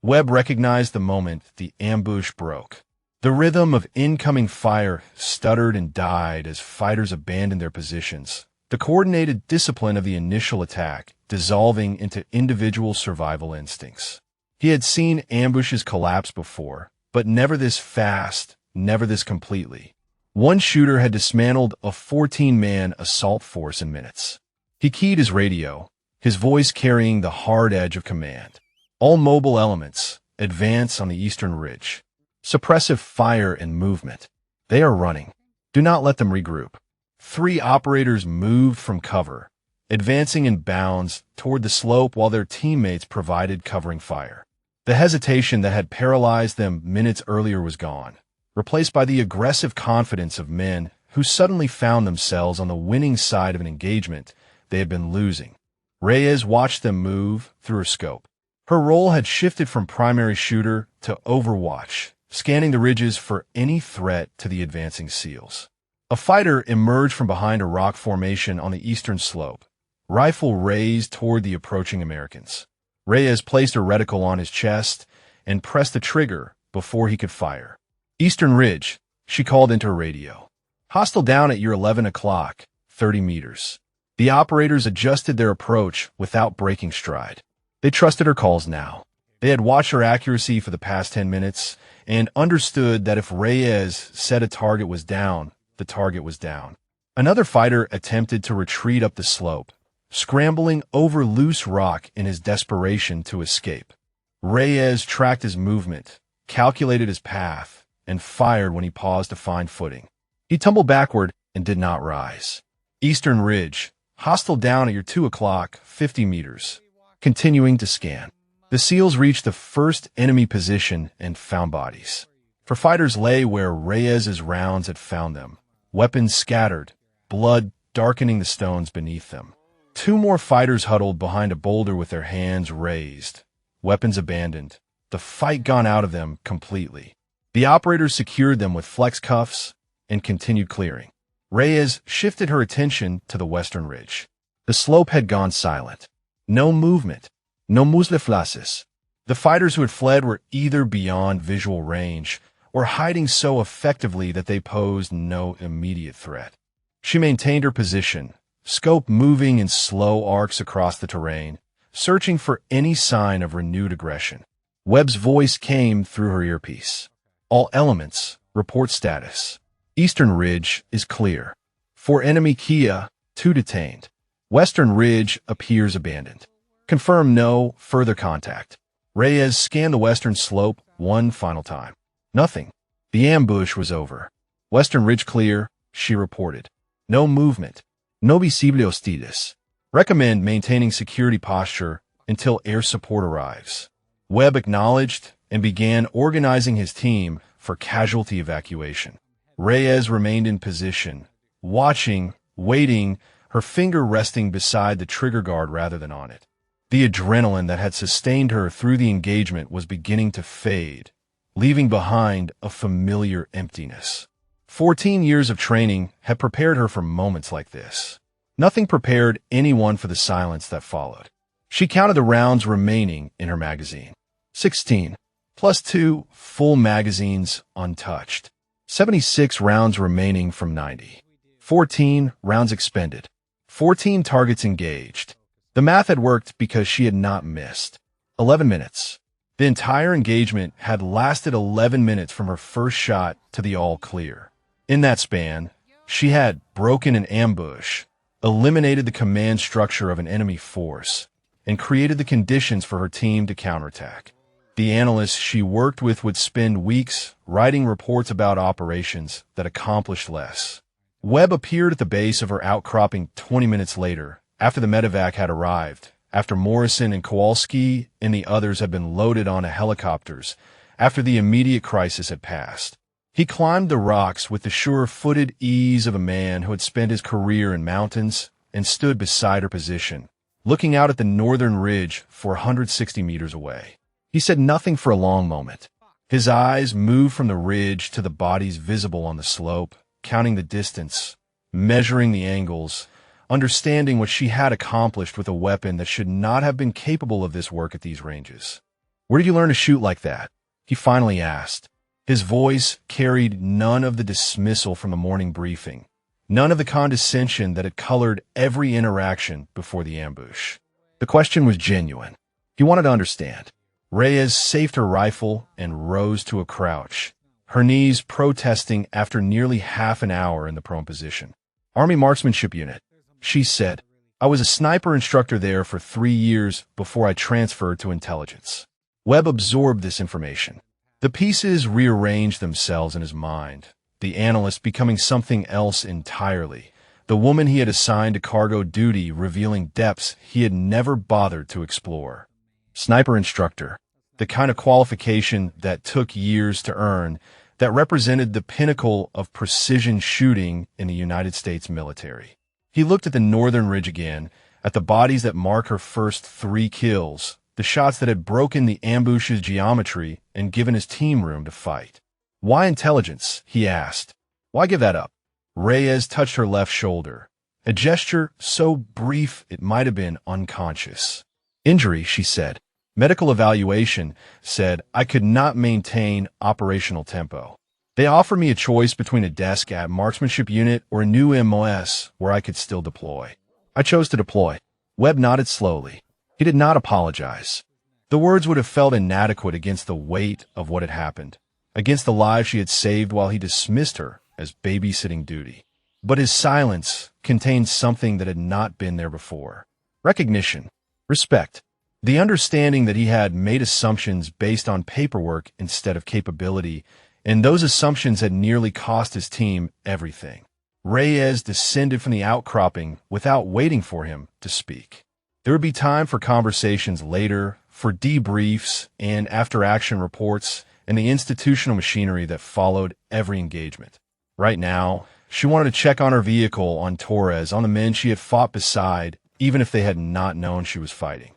Webb recognized the moment the ambush broke. The rhythm of incoming fire stuttered and died as fighters abandoned their positions, the coordinated discipline of the initial attack dissolving into individual survival instincts. He had seen ambushes collapse before, but never this fast, never this completely. One shooter had dismantled a 14-man assault force in minutes. He keyed his radio, his voice carrying the hard edge of command. All mobile elements, advance on the eastern ridge. Suppressive fire and movement. They are running. Do not let them regroup. 3 operators moved from cover, advancing in bounds toward the slope while their teammates provided covering fire. The hesitation that had paralyzed them minutes earlier was gone, replaced by the aggressive confidence of men who suddenly found themselves on the winning side of an engagement they had been losing. Reyes watched them move through her scope. Her role had shifted from primary shooter to overwatch, scanning the ridges for any threat to the advancing SEALs. A fighter emerged from behind a rock formation on the eastern slope, rifle raised toward the approaching Americans. Reyes placed a reticle on his chest and pressed the trigger before he could fire. "Eastern Ridge," she called into her radio. "Hostile down at your 11 o'clock, 30 meters." The operators adjusted their approach without breaking stride. They trusted her calls now. They had watched her accuracy for the past 10 minutes and understood that if Reyes said a target was down, the target was down. Another fighter attempted to retreat up the slope, scrambling over loose rock in his desperation to escape. Reyes tracked his movement, calculated his path, and fired when he paused to find footing. He tumbled backward and did not rise. "Eastern Ridge, hostile down at your 2 o'clock, 50 meters. Continuing to scan. The SEALs reached the first enemy position and found bodies. For fighters lay where Reyes's rounds had found them, weapons scattered, blood darkening the stones beneath them. 2 more fighters huddled behind a boulder with their hands raised, weapons abandoned, the fight gone out of them completely. The operators secured them with flex cuffs and continued clearing. Reyes shifted her attention to the western ridge. The slope had gone silent. No movement. No museflases. The fighters who had fled were either beyond visual range or hiding so effectively that they posed no immediate threat. She maintained her position, scope moving in slow arcs across the terrain, searching for any sign of renewed aggression. Webb's voice came through her earpiece. "All elements, report status. Eastern Ridge is clear. For enemy Kia, 2 detained. Western Ridge appears abandoned. Confirm no further contact." Reyes scanned the western slope one final time. Nothing. The ambush was over. "Western Ridge clear," she reported. "No movement. No visible hostiles. Recommend maintaining security posture until air support arrives." Webb acknowledged and began organizing his team for casualty evacuation. Reyes remained in position, watching, waiting, her finger resting beside the trigger guard rather than on it. The adrenaline that had sustained her through the engagement was beginning to fade, leaving behind a familiar emptiness. 14 years of training had prepared her for moments like this. Nothing prepared anyone for the silence that followed. She counted the rounds remaining in her magazine. 16, plus 2 full magazines untouched. 76 rounds remaining from 90. 14 rounds expended. 14 targets engaged. The math had worked because she had not missed. 11 minutes. The entire engagement had lasted 11 minutes from her first shot to the all clear. In that span, she had broken an ambush, eliminated the command structure of an enemy force, and created the conditions for her team to counterattack. The analysts she worked with would spend weeks writing reports about operations that accomplished less. Webb appeared at the base of her outcropping 20 minutes later, after the medevac had arrived, after Morrison and Kowalski and the others had been loaded onto helicopters, after the immediate crisis had passed. He climbed the rocks with the sure-footed ease of a man who had spent his career in mountains and stood beside her position, looking out at the northern ridge 460 meters away. He said nothing for a long moment. His eyes moved from the ridge to the bodies visible on the slope, counting the distance, measuring the angles, understanding what she had accomplished with a weapon that should not have been capable of this work at these ranges. "Where did you learn to shoot like that?" he finally asked. His voice carried none of the dismissal from the morning briefing, none of the condescension that had colored every interaction before the ambush. The question was genuine. He wanted to understand. Reyes saved her rifle and rose to a crouch, her knees protesting after nearly half an hour in the prone position. Army Marksmanship Unit, she said. I was a sniper instructor there for 3 years before I transferred to intelligence. Webb absorbed this information. The pieces rearranged themselves in his mind, the analyst becoming something else entirely, the woman he had assigned to cargo duty revealing depths he had never bothered to explore. Sniper instructor, the kind of qualification that took years to earn, that represented the pinnacle of precision shooting in the United States military. He looked at the northern ridge again, at the bodies that mark her first 3 kills, the shots that had broken the ambush's geometry and given his team room to fight. Why intelligence? He asked. Why give that up? Reyes touched her left shoulder, a gesture so brief it might have been unconscious. Injury, she said. Medical evaluation said I could not maintain operational tempo. They offered me a choice between a desk at Marksmanship Unit or a new MOS where I could still deploy. I chose to deploy. Webb nodded slowly. He did not apologize. The words would have felt inadequate against the weight of what had happened, against the lives she had saved while he dismissed her as babysitting duty. But his silence contained something that had not been there before. Recognition. Respect. The understanding that he had made assumptions based on paperwork instead of capability, and those assumptions had nearly cost his team everything. Reyes descended from the outcropping without waiting for him to speak. There would be time for conversations later, for debriefs and after-action reports, and the institutional machinery that followed every engagement. Right now, she wanted to check on her vehicle, on Torres, on the men she had fought beside, even if they had not known she was fighting.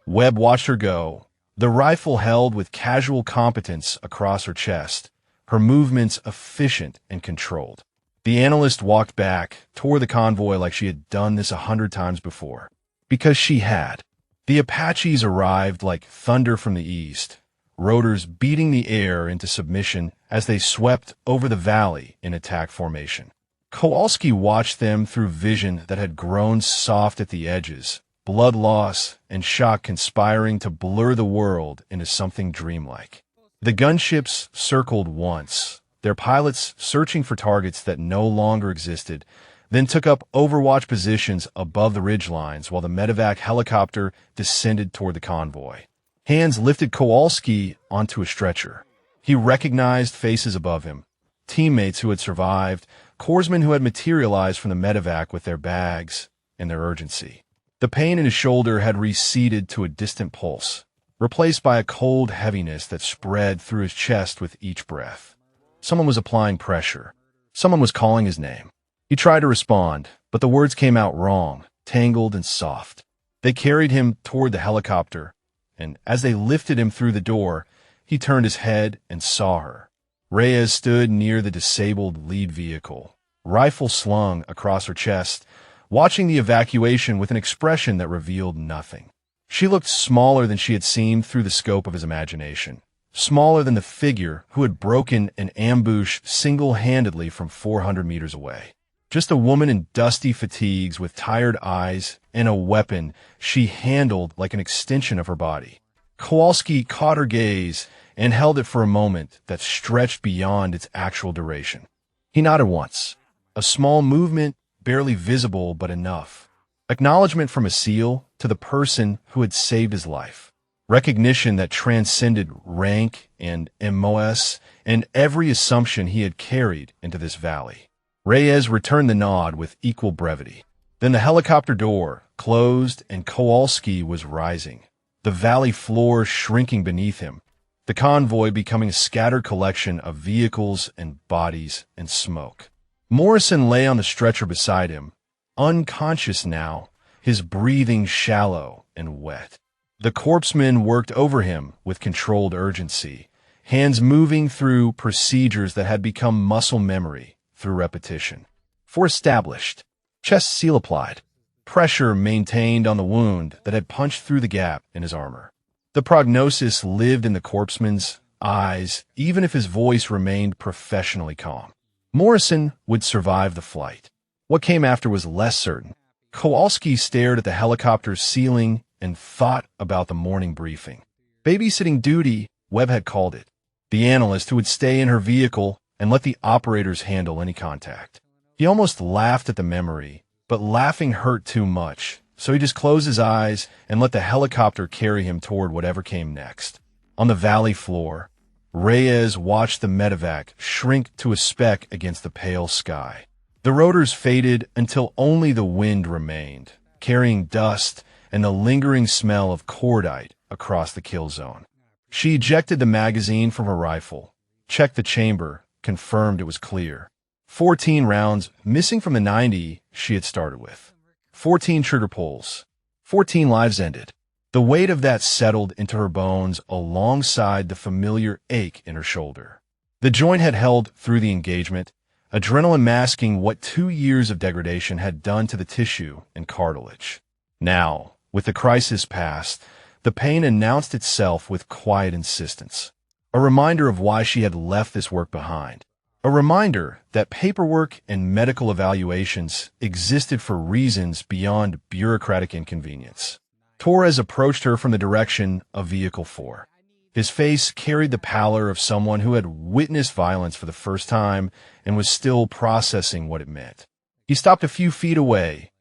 Webb watched her go, the rifle held with casual competence across her chest, her movements efficient and controlled. The analyst walked back toward the convoy like she had done this 100 times before. Because she had. The Apaches arrived like thunder from the east, rotors beating the air into submission as they swept over the valley in attack formation. Kowalski watched them through vision that had grown soft at the edges, blood loss and shock conspiring to blur the world into something dreamlike. The gunships circled once, their pilots searching for targets that no longer existed, then took up overwatch positions above the ridgelines while the medevac helicopter descended toward the convoy. Hands lifted Kowalski onto a stretcher. He recognized faces above him, teammates who had survived, corpsmen who had materialized from the medevac with their bags and their urgency. The pain in his shoulder had receded to a distant pulse, replaced by a cold heaviness that spread through his chest with each breath. Someone was applying pressure. Someone was calling his name. He tried to respond, but the words came out wrong, tangled and soft. They carried him toward the helicopter, and as they lifted him through the door, he turned his head and saw her. Reyes stood near the disabled lead vehicle, rifle slung across her chest, watching the evacuation with an expression that revealed nothing. She looked smaller than she had seemed through the scope of his imagination, smaller than the figure who had broken an ambush single-handedly from 400 meters away. Just a woman in dusty fatigues with tired eyes and a weapon she handled like an extension of her body. Kowalski caught her gaze and held it for a moment that stretched beyond its actual duration. He nodded once, a small movement barely visible but enough. Acknowledgement from a SEAL to the person who had saved his life. Recognition that transcended rank and MOS and every assumption he had carried into this valley. Reyes returned the nod with equal brevity. Then the helicopter door closed and Kowalski was rising, the valley floor shrinking beneath him, the convoy becoming a scattered collection of vehicles and bodies and smoke. Morrison lay on the stretcher beside him, unconscious now, his breathing shallow and wet. The corpsmen worked over him with controlled urgency, hands moving through procedures that had become muscle memory through repetition. For established, chest seal applied, pressure maintained on the wound that had punched through the gap in his armor. The prognosis lived in the corpsman's eyes, even if his voice remained professionally calm. Morrison would survive the flight. What came after was less certain. Kowalski stared at the helicopter's ceiling and thought about the morning briefing. Babysitting duty, Webb had called it. The analyst who would stay in her vehicle and let the operators handle any contact. He almost laughed at the memory, but laughing hurt too much, so he just closed his eyes and let the helicopter carry him toward whatever came next. On the valley floor, Reyes watched the medevac shrink to a speck against the pale sky. The rotors faded until only the wind remained, carrying dust and the lingering smell of cordite across the kill zone. She ejected the magazine from her rifle, checked the chamber, confirmed it was clear. 14 rounds missing from the 90 she had started with. 14 trigger pulls. 14 lives ended. The weight of that settled into her bones alongside the familiar ache in her shoulder. The joint had held through the engagement, adrenaline masking what 2 years of degradation had done to the tissue and cartilage. Now, with the crisis past, the pain announced itself with quiet insistence. A reminder of why she had left this work behind. A reminder that paperwork and medical evaluations existed for reasons beyond bureaucratic inconvenience. Torres approached her from the direction of Vehicle 4. His face carried the pallor of someone who had witnessed violence for the first time and was still processing what it meant. He stopped a few feet away,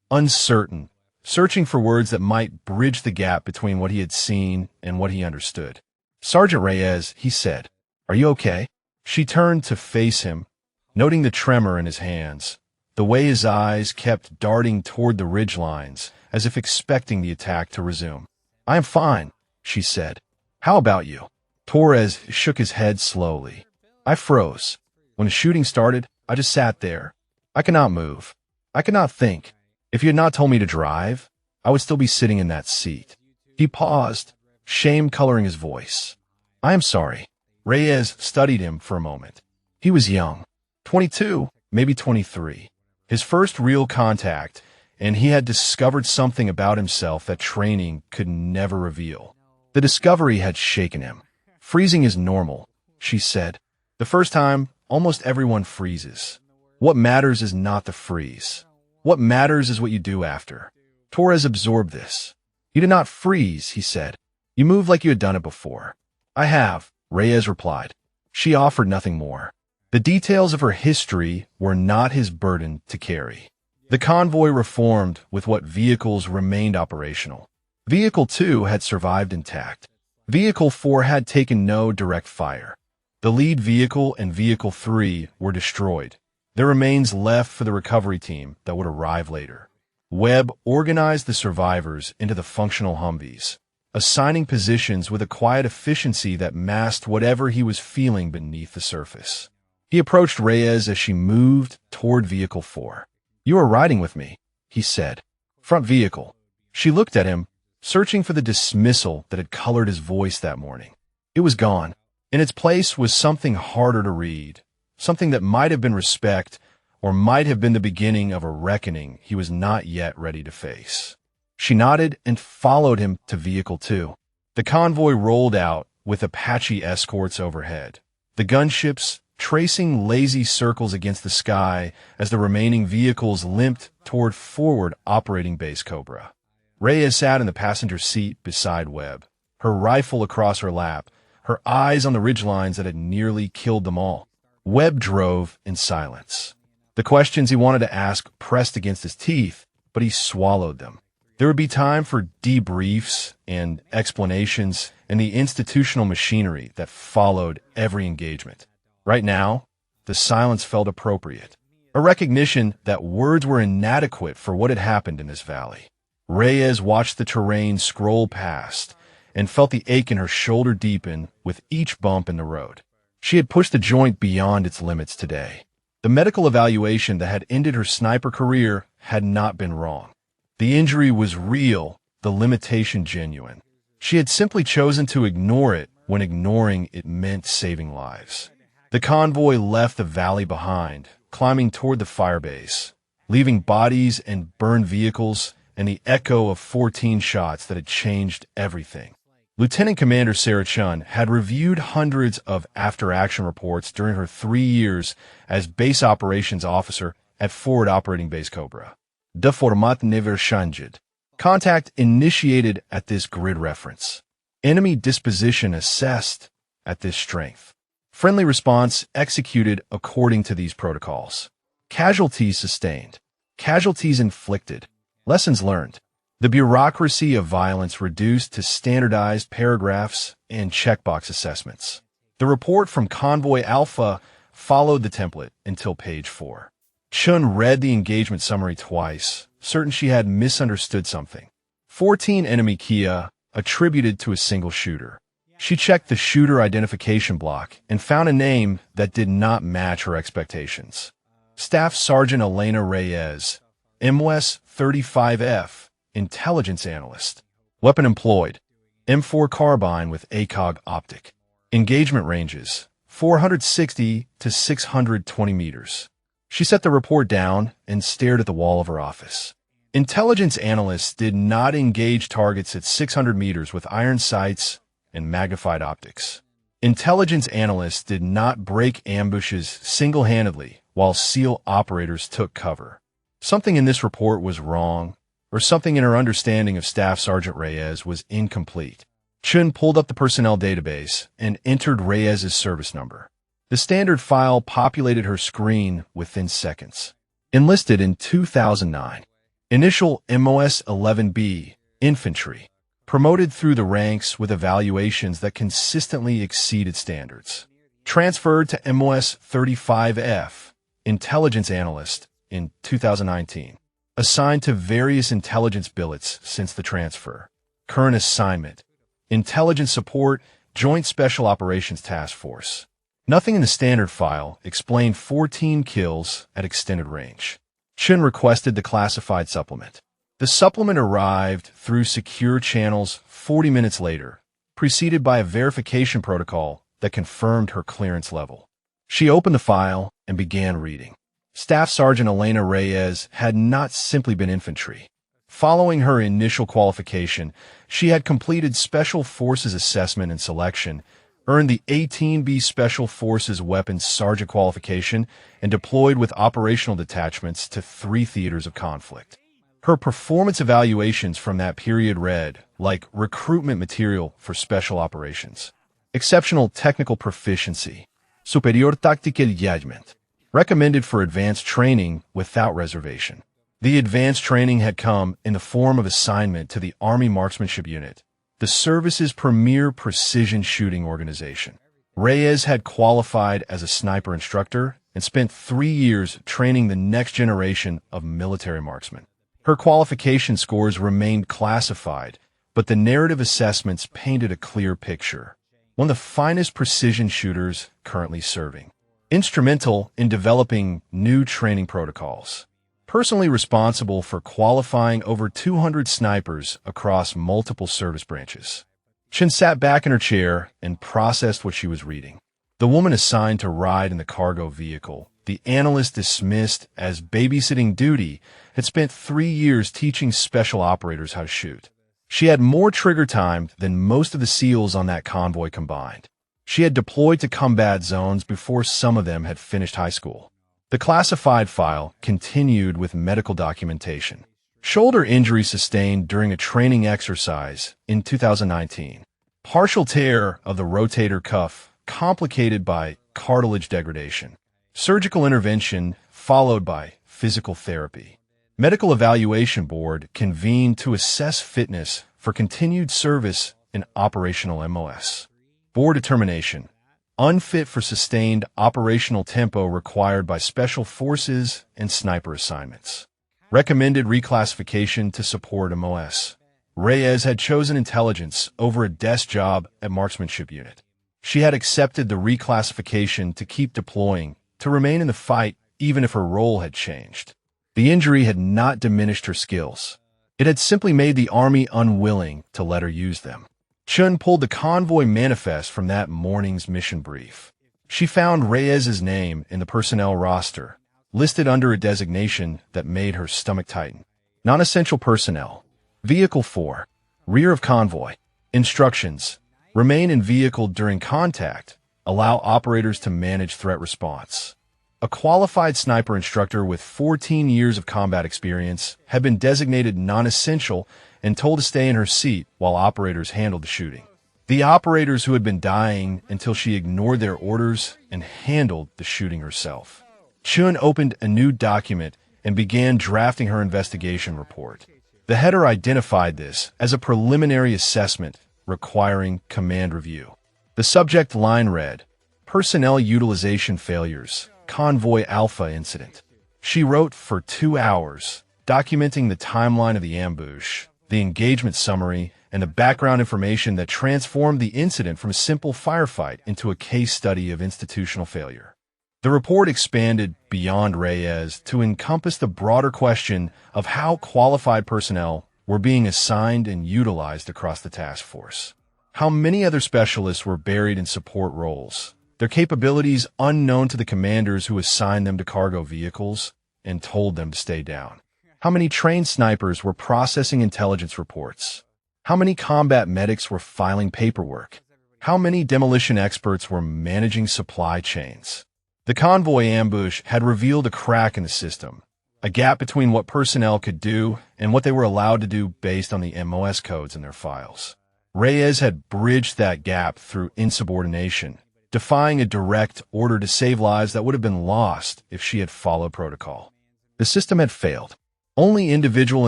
uncertain, searching for words that might bridge the gap between what he had seen and what he understood. "Sergeant Reyes," he said, "are you okay?" She turned to face him, noting the tremor in his hands, the way his eyes kept darting toward the ridgelines, as if expecting the attack to resume. "I am fine," she said. "How about you?" Torres shook his head slowly. "I froze. When the shooting started, I just sat there. I could not move. I could not think. If you had not told me to drive, I would still be sitting in that seat." He paused, shame coloring his voice. "I am sorry." Reyes studied him for a moment. He was young, 22, maybe 23. His first real contact, and he had discovered something about himself that training could never reveal. The discovery had shaken him. "Freezing is normal," she said. "The first time, almost everyone freezes. What matters is not the freeze. What matters is what you do after." Torres absorbed this. "You did not freeze," he said. "You moved like you had done it before." "I have," Reyes replied. She offered nothing more. The details of her history were not his burden to carry. The convoy reformed with what vehicles remained operational. Vehicle 2 had survived intact. Vehicle 4 had taken no direct fire. The lead vehicle and Vehicle 3 were destroyed. Their remains left for the recovery team that would arrive later. Webb organized the survivors into the functional Humvees, assigning positions with a quiet efficiency that masked whatever he was feeling beneath the surface. He approached Reyes as she moved toward Vehicle 4. "You are riding with me," he said. "Front vehicle." She looked at him, searching for the dismissal that had colored his voice that morning. It was gone. In its place was something harder to read, something that might have been respect or might have been the beginning of a reckoning he was not yet ready to face. She nodded and followed him to Vehicle 2. The convoy rolled out with Apache escorts overhead, the gunships tracing lazy circles against the sky as the remaining vehicles limped toward forward operating base Cobra. Reyes sat in the passenger seat beside Webb, her rifle across her lap, her eyes on the ridgelines that had nearly killed them all. Webb drove in silence. The questions he wanted to ask pressed against his teeth, but he swallowed them. There would be time for debriefs and explanations and the institutional machinery that followed every engagement. Right now, the silence felt appropriate, a recognition that words were inadequate for what had happened in this valley. Reyes watched the terrain scroll past and felt the ache in her shoulder deepen with each bump in the road. She had pushed the joint beyond its limits today. The medical evaluation that had ended her sniper career had not been wrong. The injury was real, the limitation genuine. She had simply chosen to ignore it when ignoring it meant saving lives. The convoy left the valley behind, climbing toward the firebase, leaving bodies and burned vehicles and the echo of 14 shots that had changed everything. Lieutenant Commander Sarah Chun had reviewed hundreds of after-action reports during her 3 years as base operations officer at Forward Operating Base Cobra. De format never changed. Contact initiated at this grid reference. Enemy disposition assessed at this strength. Friendly response executed according to these protocols. Casualties sustained. Casualties inflicted. Lessons learned. The bureaucracy of violence reduced to standardized paragraphs and checkbox assessments. The report from Convoy Alpha followed the template until page 4. Chun read the engagement summary twice, certain she had misunderstood something. 14 enemy Kia, attributed to a single shooter. She checked the shooter identification block and found a name that did not match her expectations. Staff Sergeant Elena Reyes, MOS 35F, Intelligence Analyst. Weapon employed, M4 carbine with ACOG optic. Engagement ranges, 460 to 620 meters. She set the report down and stared at the wall of her office. Intelligence analysts did not engage targets at 600 meters with iron sights and magnified optics. Intelligence analysts did not break ambushes single-handedly while SEAL operators took cover. Something in this report was wrong, or something in her understanding of Staff Sergeant Reyes was incomplete. Chun pulled up the personnel database and entered Reyes's service number. The standard file populated her screen within seconds. Enlisted in 2009. Initial MOS 11B, Infantry. Promoted through the ranks with evaluations that consistently exceeded standards. Transferred to MOS 35F, Intelligence Analyst, in 2019. Assigned to various intelligence billets since the transfer. Current assignment. Intelligence Support, Joint Special Operations Task Force. Nothing in the standard file explained 14 kills at extended range. Chun requested the classified supplement. The supplement arrived through secure channels 40 minutes later, preceded by a verification protocol that confirmed her clearance level. She opened the file and began reading. Staff Sergeant Elena Reyes had not simply been infantry. Following her initial qualification, she had completed Special Forces Assessment and Selection, earned the 18B Special Forces Weapons Sergeant qualification, and deployed with operational detachments to 3 theaters of conflict. Her performance evaluations from that period read like recruitment material for special operations. Exceptional technical proficiency. Superior tactical judgment. Recommended for advanced training without reservation. The advanced training had come in the form of assignment to the Army Marksmanship Unit, the service's premier precision shooting organization. Reyes had qualified as a sniper instructor and spent 3 years training the next generation of military marksmen. Her qualification scores remained classified, but the narrative assessments painted a clear picture. One of the finest precision shooters currently serving. Instrumental in developing new training protocols. Personally responsible for qualifying over 200 snipers across multiple service branches. Chun sat back in her chair and processed what she was reading. The woman assigned to ride in the cargo vehicle, the analyst dismissed as babysitting duty, had spent 3 years teaching special operators how to shoot. She had more trigger time than most of the SEALs on that convoy combined. She had deployed to combat zones before some of them had finished high school. The classified file continued with medical documentation. Shoulder injury sustained during a training exercise in 2019. Partial tear of the rotator cuff, complicated by cartilage degradation. Surgical intervention followed by physical therapy. Medical Evaluation Board convened to assess fitness for continued service in operational MOS. Board determination. Unfit for sustained operational tempo required by special forces and sniper assignments. Recommended reclassification to support MOS. Reyes had chosen intelligence over a desk job at Marksmanship Unit. She had accepted the reclassification to keep deploying, to remain in the fight even if her role had changed. The injury had not diminished her skills. It had simply made the Army unwilling to let her use them. Chun pulled the convoy manifest from that morning's mission brief. She found Reyes's name in the personnel roster, listed under a designation that made her stomach tighten. Non-essential personnel. Vehicle 4. Rear of convoy. Instructions. Remain in vehicle during contact. Allow operators to manage threat response. A qualified sniper instructor with 14 years of combat experience had been designated non-essential and told to stay in her seat while operators handled the shooting. The operators who had been dying until she ignored their orders and handled the shooting herself. Chun opened a new document and began drafting her investigation report. The header identified this as a preliminary assessment requiring command review. The subject line read, "Personnel utilization failures, Convoy Alpha incident." She wrote for 2 hours, documenting the timeline of the ambush, the engagement summary, and the background information that transformed the incident from a simple firefight into a case study of institutional failure. The report expanded beyond Reyes to encompass the broader question of how qualified personnel were being assigned and utilized across the task force. How many other specialists were buried in support roles, their capabilities unknown to the commanders who assigned them to cargo vehicles and told them to stay down. How many trained snipers were processing intelligence reports? How many combat medics were filing paperwork? How many demolition experts were managing supply chains? The convoy ambush had revealed a crack in the system, a gap between what personnel could do and what they were allowed to do based on the MOS codes in their files. Reyes had bridged that gap through insubordination, defying a direct order to save lives that would have been lost if she had followed protocol. The system had failed. Only individual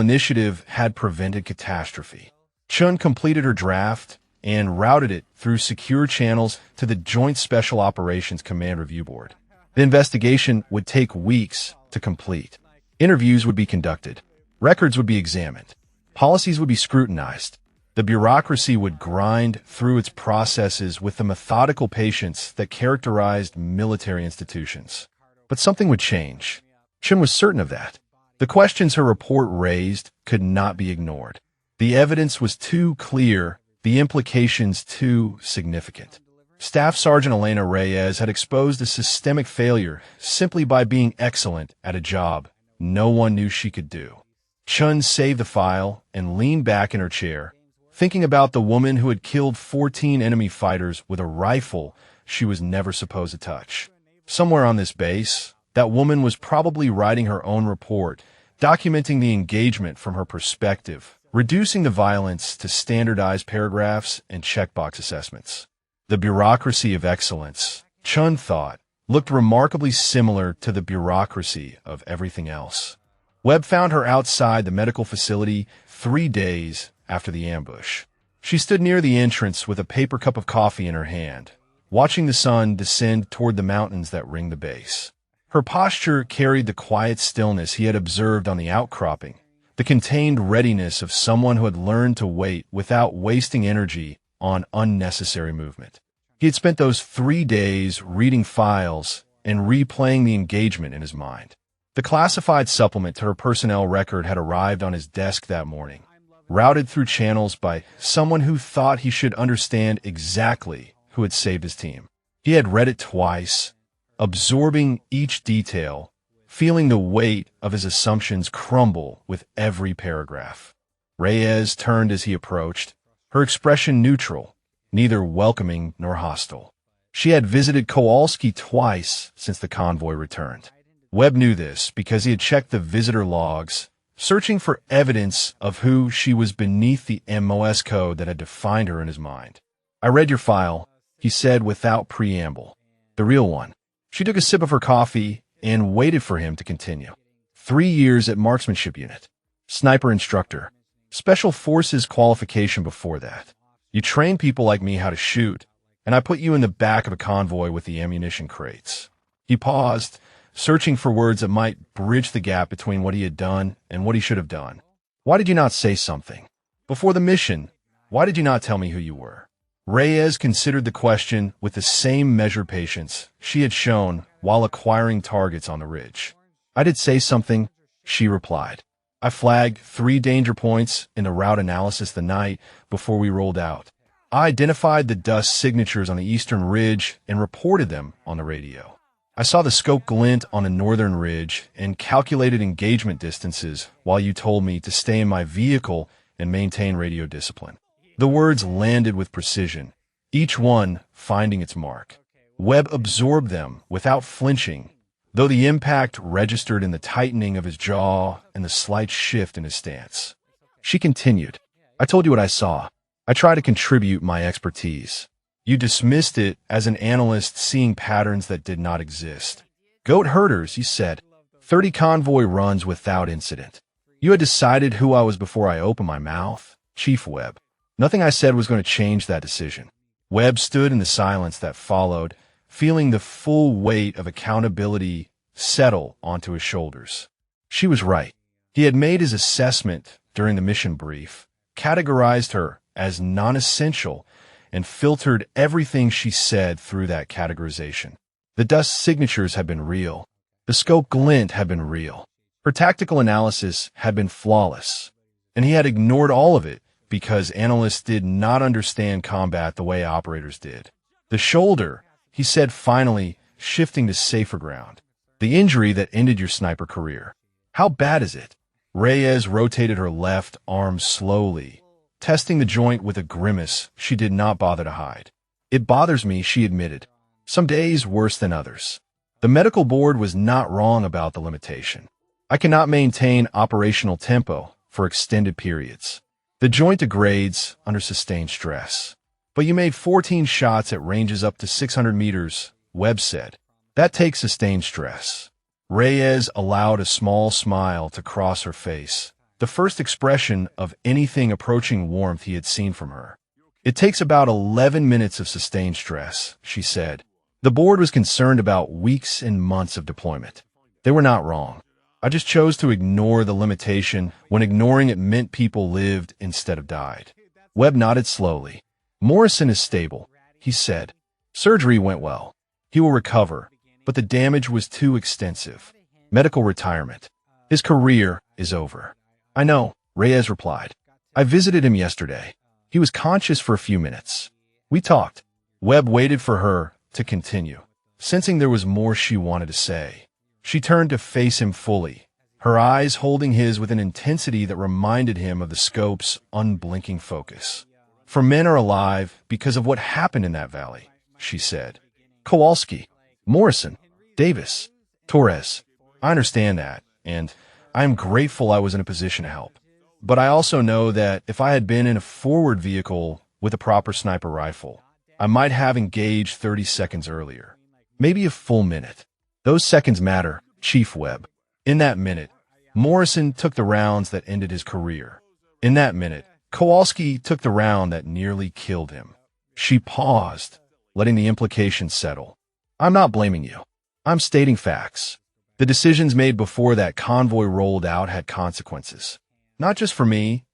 initiative had prevented catastrophe. Chun completed her draft and routed it through secure channels to the Joint Special Operations Command Review Board. The investigation would take weeks to complete. Interviews would be conducted. Records would be examined. Policies would be scrutinized. The bureaucracy would grind through its processes with the methodical patience that characterized military institutions. But something would change. Chun was certain of that. The questions her report raised could not be ignored. The evidence was too clear, the implications too significant. Staff Sergeant Elena Reyes had exposed a systemic failure simply by being excellent at a job no one knew she could do. Chun saved the file and leaned back in her chair, thinking about the woman who had killed 14 enemy fighters with a rifle she was never supposed to touch. Somewhere on this base, that woman was probably writing her own report, documenting the engagement from her perspective, reducing the violence to standardized paragraphs and checkbox assessments. The bureaucracy of excellence, Chun thought, looked remarkably similar to the bureaucracy of everything else. Webb found her outside the medical facility 3 days after the ambush. She stood near the entrance with a paper cup of coffee in her hand, watching the sun descend toward the mountains that ring the base. Her posture carried the quiet stillness he had observed on the outcropping, the contained readiness of someone who had learned to wait without wasting energy on unnecessary movement. He had spent those 3 days reading files and replaying the engagement in his mind. The classified supplement to her personnel record had arrived on his desk that morning, routed through channels by someone who thought he should understand exactly who had saved his team. He had read it twice, absorbing each detail, feeling the weight of his assumptions crumble with every paragraph. Reyes turned as he approached, her expression neutral, neither welcoming nor hostile. She had visited Kowalski twice since the convoy returned. Webb knew this because he had checked the visitor logs, searching for evidence of who she was beneath the MOS code that had defined her in his mind. "I read your file," he said without preamble. "The real one." She took a sip of her coffee and waited for him to continue. 3 years at marksmanship unit, sniper instructor, special forces qualification before that. You train people like me how to shoot, and I put you in the back of a convoy with the ammunition crates. He paused, searching for words that might bridge the gap between what he had done and what he should have done. "Why did you not say something? Before the mission, why did you not tell me who you were?" Reyes considered the question with the same measured patience she had shown while acquiring targets on the ridge. "I did say something," she replied. "I flagged 3 danger points in the route analysis the night before we rolled out. I identified the dust signatures on the eastern ridge and reported them on the radio. I saw the scope glint on the northern ridge and calculated engagement distances while you told me to stay in my vehicle and maintain radio discipline." The words landed with precision, each one finding its mark. Webb absorbed them without flinching, though the impact registered in the tightening of his jaw and the slight shift in his stance. She continued, "I told you what I saw. I try to contribute my expertise. You dismissed it as an analyst seeing patterns that did not exist. Goat herders, you said. 30 convoy runs without incident. You had decided who I was before I opened my mouth. Chief Webb. Nothing I said was going to change that decision. Webb stood in the silence that followed, feeling the full weight of accountability settle onto his shoulders. She was right. He had made his assessment during the mission brief, categorized her as non-essential, and filtered everything she said through that categorization. The dust signatures had been real. The scope glint had been real. Her tactical analysis had been flawless. And he had ignored all of it because analysts did not understand combat the way operators did. The shoulder, he said finally, shifting to safer ground. The injury that ended your sniper career. How bad is it? Reyes rotated her left arm slowly, testing the joint with a grimace she did not bother to hide. It bothers me, she admitted. Some days worse than others. The medical board was not wrong about the limitation. I cannot maintain operational tempo for extended periods. The joint degrades under sustained stress. But you made 14 shots at ranges up to 600 meters, Webb said. That takes sustained stress. Reyes allowed a small smile to cross her face, the first expression of anything approaching warmth he had seen from her. It takes about 11 minutes of sustained stress, she said. The board was concerned about weeks and months of deployment. They were not wrong. I just chose to ignore the limitation when ignoring it meant people lived instead of died. Webb nodded slowly. Morrison is stable, he said. Surgery went well. He will recover, but the damage was too extensive. Medical retirement. His career is over. I know, Reyes replied. I visited him yesterday. He was conscious for a few minutes. We talked. Webb waited for her to continue, sensing there was more she wanted to say. She turned to face him fully, her eyes holding his with an intensity that reminded him of the scope's unblinking focus. For men are alive because of what happened in that valley, she said. Kowalski, Morrison, Davis, Torres. I understand that, and I am grateful I was in a position to help. But I also know that if I had been in a forward vehicle with a proper sniper rifle, I might have engaged 30 seconds earlier. Maybe a full minute. Those seconds matter, Chief Webb. In that minute, Morrison took the rounds that ended his career. In that minute, Kowalski took the round that nearly killed him. She paused, letting the implications settle. I'm not blaming you. I'm stating facts. The decisions made before that convoy rolled out had consequences. Not just for me,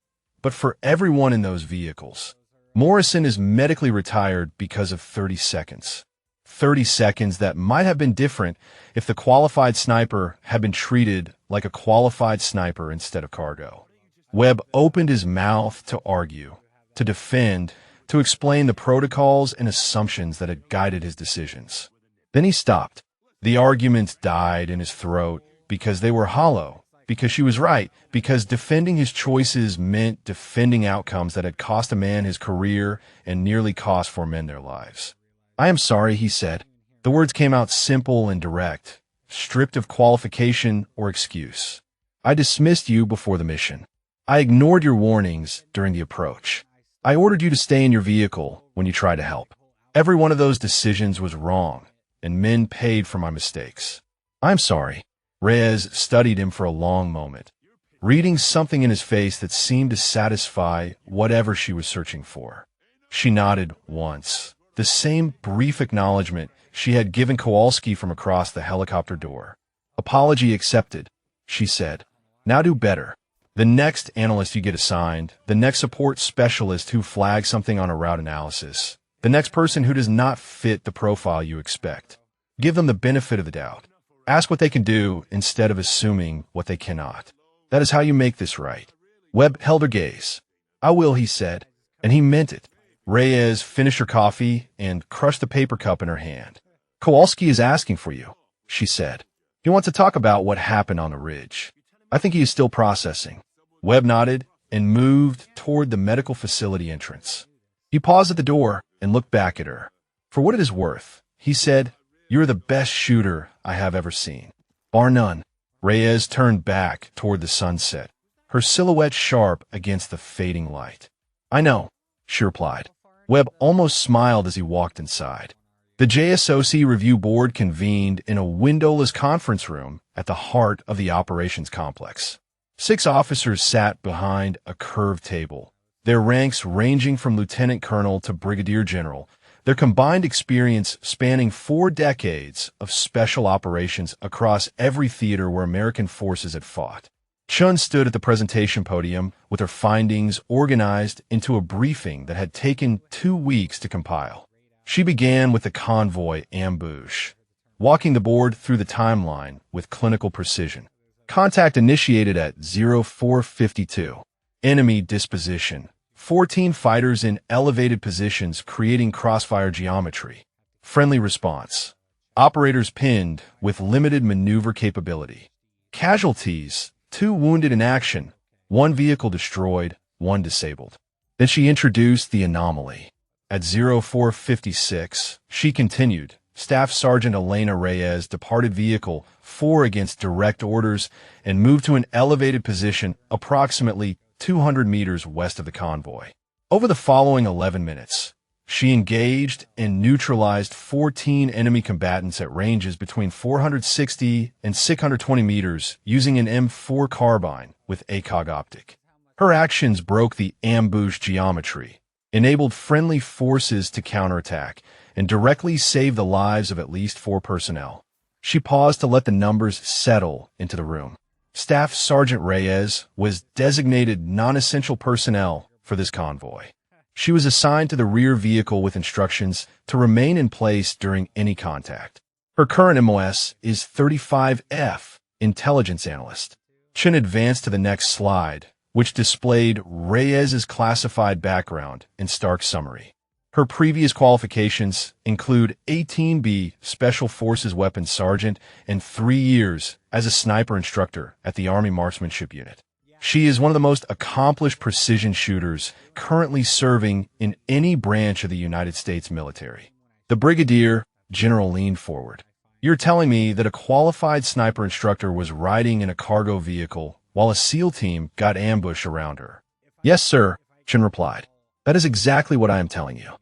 but for everyone in those vehicles. Morrison is medically retired because of 30 seconds. 30 seconds that might have been different if the qualified sniper had been treated like a qualified sniper instead of cargo. Webb opened his mouth to argue, to defend, to explain the protocols and assumptions that had guided his decisions. Then he stopped. The arguments died in his throat because they were hollow, because she was right, because defending his choices meant defending outcomes that had cost a man his career and nearly cost 4 men their lives. I am sorry, he said. The words came out simple and direct, stripped of qualification or excuse. I dismissed you before the mission. I ignored your warnings during the approach. I ordered you to stay in your vehicle when you tried to help. Every one of those decisions was wrong, and men paid for my mistakes. I'm sorry. Reyes studied him for a long moment, reading something in his face that seemed to satisfy whatever she was searching for. She nodded once, the same brief acknowledgement she had given Kowalski from across the helicopter door. Apology accepted, she said. Now do better. The next analyst you get assigned, the next support specialist who flags something on a route analysis, the next person who does not fit the profile you expect. Give them the benefit of the doubt. Ask what they can do instead of assuming what they cannot. That is how you make this right. Webb held her gaze. I will, he said, and he meant it. Reyes finished her coffee and crushed the paper cup in her hand. Kowalski is asking for you, she said. He wants to talk about what happened on the ridge. I think he is still processing. Webb nodded and moved toward the medical facility entrance. He paused at the door and looked back at her. For what it is worth, he said, you're the best shooter I have ever seen. Bar none. Reyes turned back toward the sunset, her silhouette sharp against the fading light. I know, she replied. Webb almost smiled as he walked inside. The JSOC review board convened in a windowless conference room at the heart of the operations complex. 6 officers sat behind a curved table, their ranks ranging from lieutenant colonel to brigadier general, their combined experience spanning 4 decades of special operations across every theater where American forces had fought. Chun stood at the presentation podium with her findings organized into a briefing that had taken 2 weeks to compile. She began with the convoy ambush, walking the board through the timeline with clinical precision. Contact initiated at 0452. Enemy disposition. 14 fighters in elevated positions creating crossfire geometry. Friendly response. Operators pinned with limited maneuver capability. Casualties. 2 wounded in action, 1 vehicle destroyed, 1 disabled. Then she introduced the anomaly. At 0456, she continued. Staff Sergeant Elena Reyes departed vehicle 4 against direct orders and moved to an elevated position approximately 200 meters west of the convoy. Over the following 11 minutes, she engaged and neutralized 14 enemy combatants at ranges between 460 and 620 meters using an M4 carbine with ACOG optic. Her actions broke the ambush geometry, enabled friendly forces to counterattack, and directly saved the lives of at least 4 personnel. She paused to let the numbers settle into the room. Staff Sergeant Reyes was designated non-essential personnel for this convoy. She was assigned to the rear vehicle with instructions to remain in place during any contact. Her current MOS is 35F, Intelligence Analyst. Chen advanced to the next slide, which displayed Reyes's classified background in stark summary. Her previous qualifications include 18B Special Forces Weapons Sergeant and 3 years as a sniper instructor at the Army Marksmanship Unit. She is one of the most accomplished precision shooters currently serving in any branch of the United States military. The brigadier general leaned forward. You're telling me that a qualified sniper instructor was riding in a cargo vehicle while a SEAL team got ambushed around her? Yes, sir, Chen replied. That is exactly what I am telling you.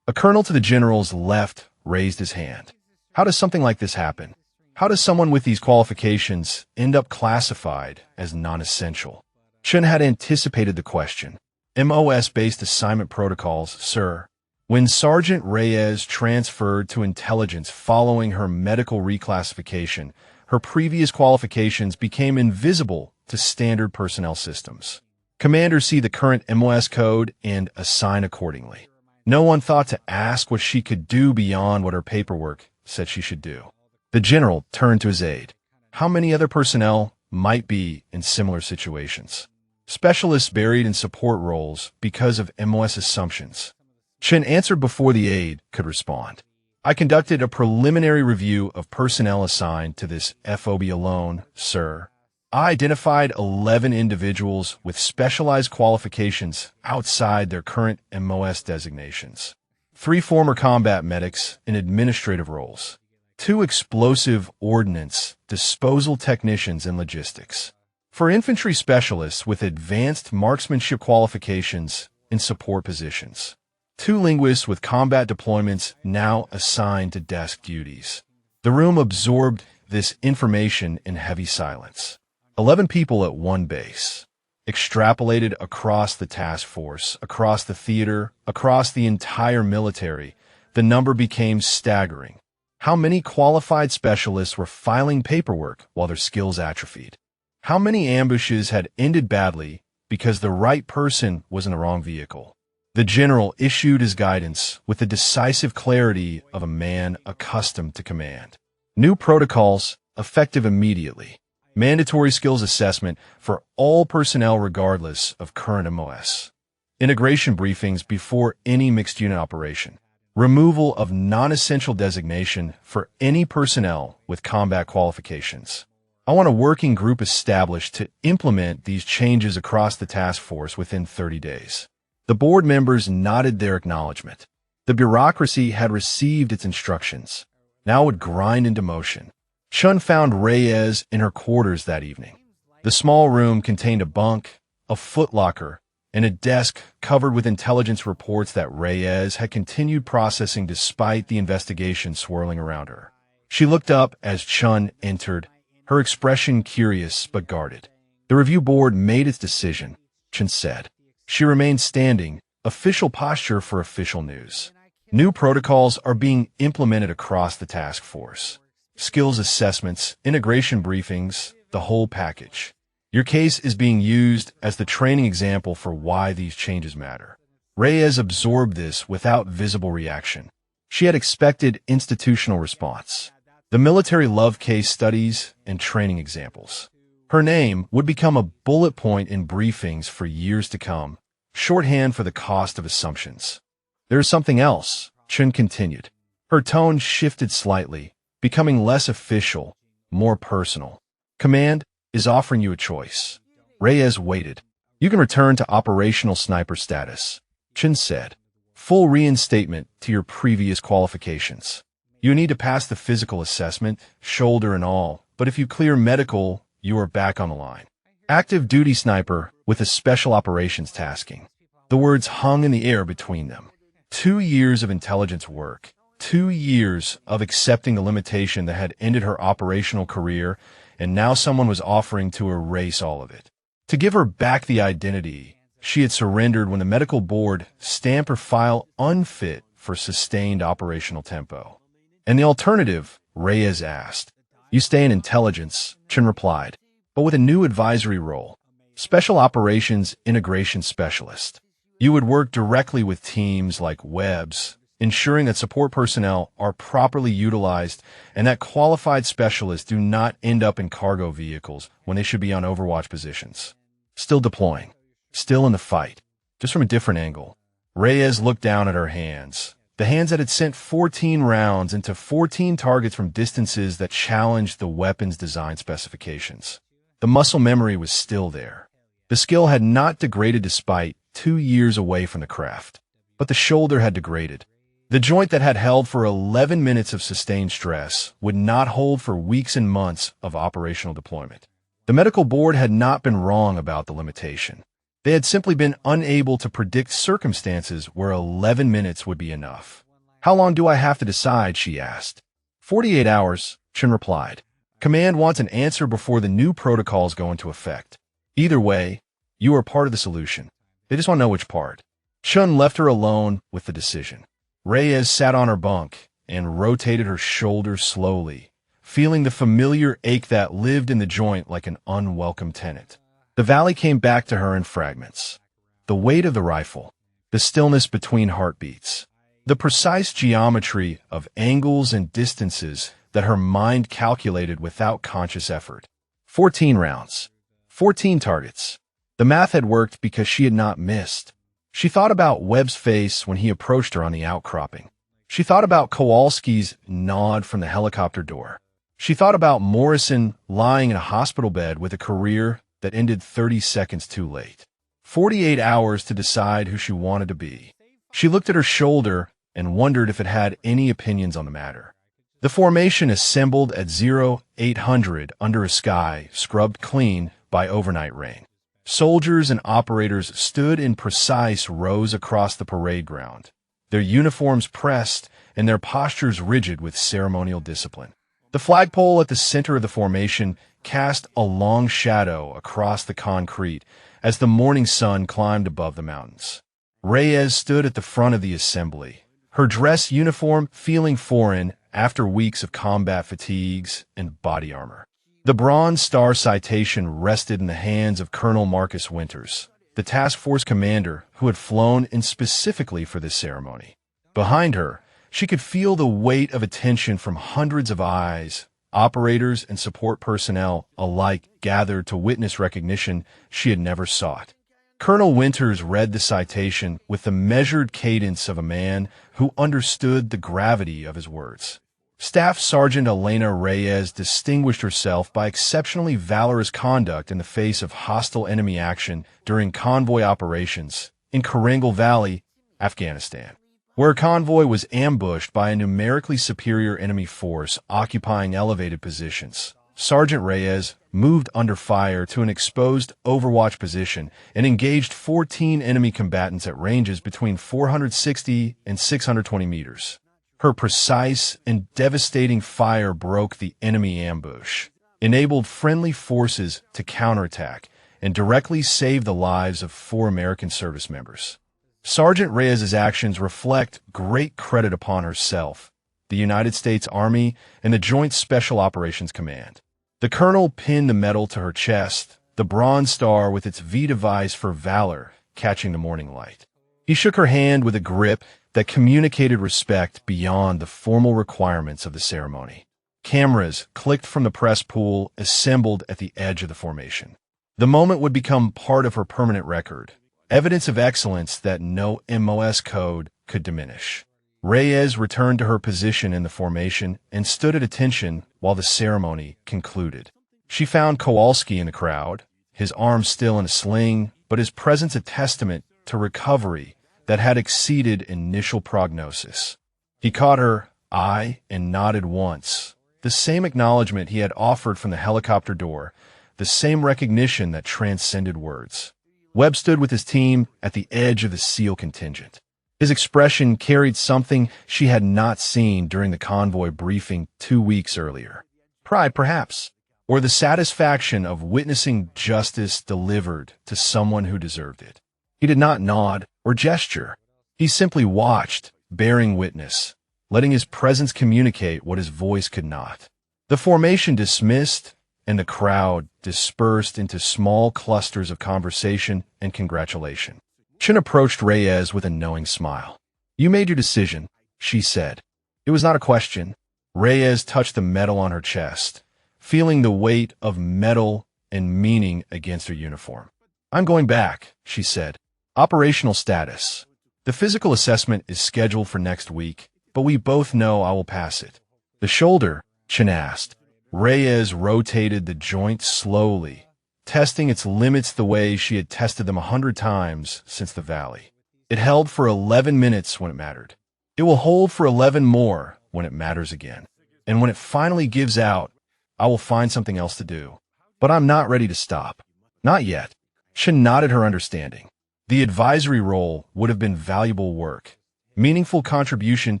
A colonel to the general's left raised his hand. How does something like this happen? How does someone with these qualifications end up classified as non-essential? Chen had anticipated the question. MOS-based assignment protocols, sir. When Sergeant Reyes transferred to intelligence following her medical reclassification, her previous qualifications became invisible to standard personnel systems. Commanders see the current MOS code and assign accordingly. No one thought to ask what she could do beyond what her paperwork said she should do. The general turned to his aide. How many other personnel might be in similar situations? Specialists buried in support roles because of MOS assumptions. Chen answered before the aide could respond. I conducted a preliminary review of personnel assigned to this FOB alone, sir. I identified 11 individuals with specialized qualifications outside their current MOS designations. 3 former combat medics in administrative roles. 2 explosive ordnance disposal technicians in logistics. For infantry specialists with advanced marksmanship qualifications in support positions. 2 linguists with combat deployments now assigned to desk duties. The room absorbed this information in heavy silence. 11 people at one base. Extrapolated across the task force, across the theater, across the entire military, the number became staggering. How many qualified specialists were filing paperwork while their skills atrophied? How many ambushes had ended badly because the right person was in the wrong vehicle? The general issued his guidance with the decisive clarity of a man accustomed to command. New protocols, effective immediately. Mandatory skills assessment for all personnel regardless of current MOS. Integration briefings before any mixed unit operation. Removal of non-essential designation for any personnel with combat qualifications. I want a working group established to implement these changes across the task force within 30 days. The board members nodded their acknowledgement. The bureaucracy had received its instructions. Now it would grind into motion. Chun found Reyes in her quarters that evening. The small room contained a bunk, a footlocker, and a desk covered with intelligence reports that Reyes had continued processing despite the investigation swirling around her. She looked up as Chun entered, her expression curious but guarded. "The review board made its decision," Chun said. She remained standing, official posture for official news. "New protocols are being implemented across the task force. Skills assessments, integration briefings, the whole package. Your case is being used as the training example for why these changes matter." Reyes absorbed this without visible reaction. She had expected institutional response. The military loved case studies and training examples. Her name would become a bullet point in briefings for years to come, shorthand for the cost of assumptions. "There is something else," Chun continued. Her tone shifted slightly, becoming less official, more personal. "Command is offering you a choice." Reyes waited. "You can return to operational sniper status," Chun said. "Full reinstatement to your previous qualifications. You need to pass the physical assessment, shoulder and all, but if you clear medical, you are back on the line. Active duty sniper with a special operations tasking." The words hung in the air between them. 2 years of intelligence work, 2 years of accepting the limitation that had ended her operational career, and now someone was offering to erase all of it. To give her back the identity she had surrendered when the medical board stamped her file unfit for sustained operational tempo. "And the alternative?" Reyes asked. "You stay in intelligence," Chun replied, "but with a new advisory role. Special Operations Integration Specialist. You would work directly with teams like Webb's, ensuring that support personnel are properly utilized and that qualified specialists do not end up in cargo vehicles when they should be on overwatch positions. Still deploying. Still in the fight. Just from a different angle." Reyes looked down at her hands. The hands that had sent 14 rounds into 14 targets from distances that challenged the weapon's design specifications. The muscle memory was still there. The skill had not degraded despite 2 years away from the craft. But the shoulder had degraded. The joint that had held for 11 minutes of sustained stress would not hold for weeks and months of operational deployment. The medical board had not been wrong about the limitation. They had simply been unable to predict circumstances where 11 minutes would be enough. "How long do I have to decide?" she asked. 48 hours, Chun replied. "Command wants an answer before the new protocols go into effect. Either way, you are part of the solution. They just want to know which part." Chun left her alone with the decision. Reyes sat on her bunk and rotated her shoulders slowly, feeling the familiar ache that lived in the joint like an unwelcome tenant. The valley came back to her in fragments. The weight of the rifle, the stillness between heartbeats, the precise geometry of angles and distances that her mind calculated without conscious effort. 14 rounds. 14 targets. The math had worked because she had not missed. She thought about Webb's face when he approached her on the outcropping. She thought about Kowalski's nod from the helicopter door. She thought about Morrison lying in a hospital bed with a career that ended 30 seconds too late. 48 hours to decide who she wanted to be. She looked at her shoulder and wondered if it had any opinions on the matter. The formation assembled at 0800 under a sky scrubbed clean by overnight rain. Soldiers and operators stood in precise rows across the parade ground, their uniforms pressed and their postures rigid with ceremonial discipline. The flagpole at the center of the formation cast a long shadow across the concrete as the morning sun climbed above the mountains. Reyes stood at the front of the assembly, her dress uniform feeling foreign after weeks of combat fatigues and body armor. The Bronze Star citation rested in the hands of Colonel Marcus Winters, the task force commander who had flown in specifically for this ceremony. Behind her, she could feel the weight of attention from hundreds of eyes, operators and support personnel alike gathered to witness recognition she had never sought. Colonel Winters read the citation with the measured cadence of a man who understood the gravity of his words. Staff Sergeant Elena Reyes distinguished herself by exceptionally valorous conduct in the face of hostile enemy action during convoy operations in Convoy'S Valley, Afghanistan, where a convoy was ambushed by a numerically superior enemy force occupying elevated positions, Sergeant Reyes moved under fire to an exposed Overwatch position and engaged 14 enemy combatants at ranges between 460 and 620 meters. Her precise and devastating fire broke the enemy ambush, enabled friendly forces to counterattack, and directly saved the lives of 4 American service members. Sergeant Reyes's actions reflect great credit upon herself, the United States Army, and the Joint Special Operations Command. The colonel pinned the medal to her chest, the Bronze Star with its V device for valor catching the morning light. He shook her hand with a grip that communicated respect beyond the formal requirements of the ceremony. Cameras clicked from the press pool assembled at the edge of the formation. The moment would become part of her permanent record, evidence of excellence that no MOS code could diminish. Reyes returned to her position in the formation and stood at attention while the ceremony concluded. She found Kowalski in the crowd, his arm still in a sling, but his presence a testament to recovery that had exceeded initial prognosis. He caught her eye and nodded once, the same acknowledgement he had offered from the helicopter door, the same recognition that transcended words. Webb stood with his team at the edge of the SEAL contingent. His expression carried something she had not seen during the convoy briefing 2 weeks earlier. Pride, perhaps, or the satisfaction of witnessing justice delivered to someone who deserved it. He did not nod or gesture. He simply watched, bearing witness, letting his presence communicate what his voice could not. The formation dismissed, and the crowd dispersed into small clusters of conversation and congratulation. Chen approached Reyes with a knowing smile. "You made your decision," she said. It was not a question. Reyes touched the medal on her chest, feeling the weight of metal and meaning against her uniform. "I'm going back," she said. "Operational status. The physical assessment is scheduled for next week, but we both know I will pass it." "The shoulder?" Chen asked. Reyes rotated the joint slowly, testing its limits the way she had tested them 100 times since the valley. It held for 11 minutes when it mattered. It will hold for 11 more when it matters again. And when it finally gives out, I will find something else to do. But I'm not ready to stop. Not yet. Chen nodded her understanding. The advisory role would have been valuable work, meaningful contribution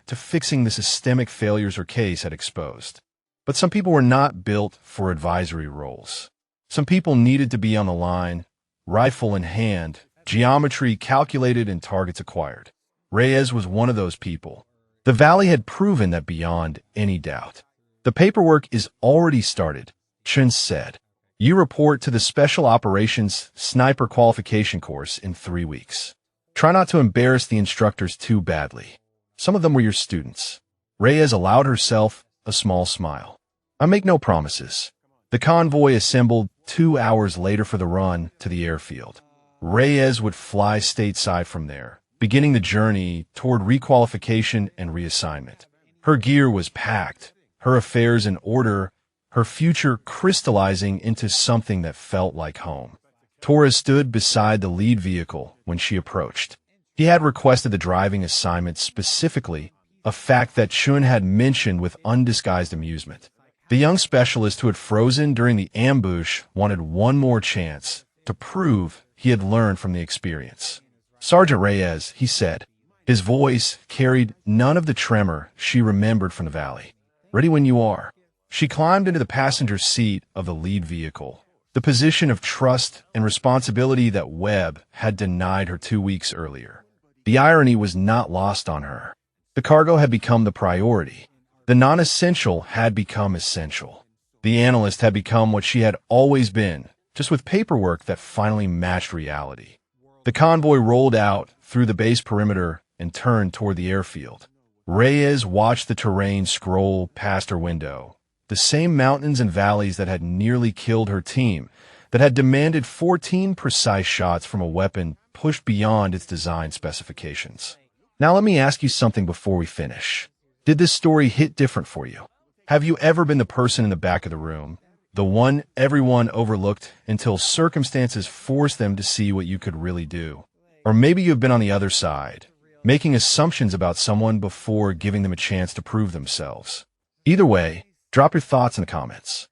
to fixing the systemic failures her case had exposed. But some people were not built for advisory roles. Some people needed to be on the line, rifle in hand, geometry calculated and targets acquired. Reyes was one of those people. The Valley had proven that beyond any doubt. "The paperwork is already started," Chen said. "You report to the Special Operations Sniper Qualification course in 3 weeks. Try not to embarrass the instructors too badly. Some of them were your students." Reyes allowed herself a small smile. "I make no promises." The convoy assembled 2 hours later for the run to the airfield. Reyes would fly stateside from there, beginning the journey toward requalification and reassignment. Her gear was packed, her affairs in order, her future crystallizing into something that felt like home. Torres stood beside the lead vehicle when she approached. He had requested the driving assignment specifically, a fact that Chun had mentioned with undisguised amusement. The young specialist who had frozen during the ambush wanted one more chance to prove he had learned from the experience. "Sergeant Reyes," he said. His voice carried none of the tremor she remembered from the valley. "Ready when you are." She climbed into the passenger seat of the lead vehicle, the position of trust and responsibility that Webb had denied her 2 weeks earlier. The irony was not lost on her. The cargo had become the priority. The non-essential had become essential. The analyst had become what she had always been, just with paperwork that finally matched reality. The convoy rolled out through the base perimeter and turned toward the airfield. Reyes watched the terrain scroll past her window, the same mountains and valleys that had nearly killed her team, that had demanded 14 precise shots from a weapon pushed beyond its design specifications. "Now let me ask you something before we finish. Did this story hit different for you? Have you ever been the person in the back of the room, the one everyone overlooked until circumstances forced them to see what you could really do? Or maybe you've been on the other side, making assumptions about someone before giving them a chance to prove themselves. Either way, drop your thoughts in the comments.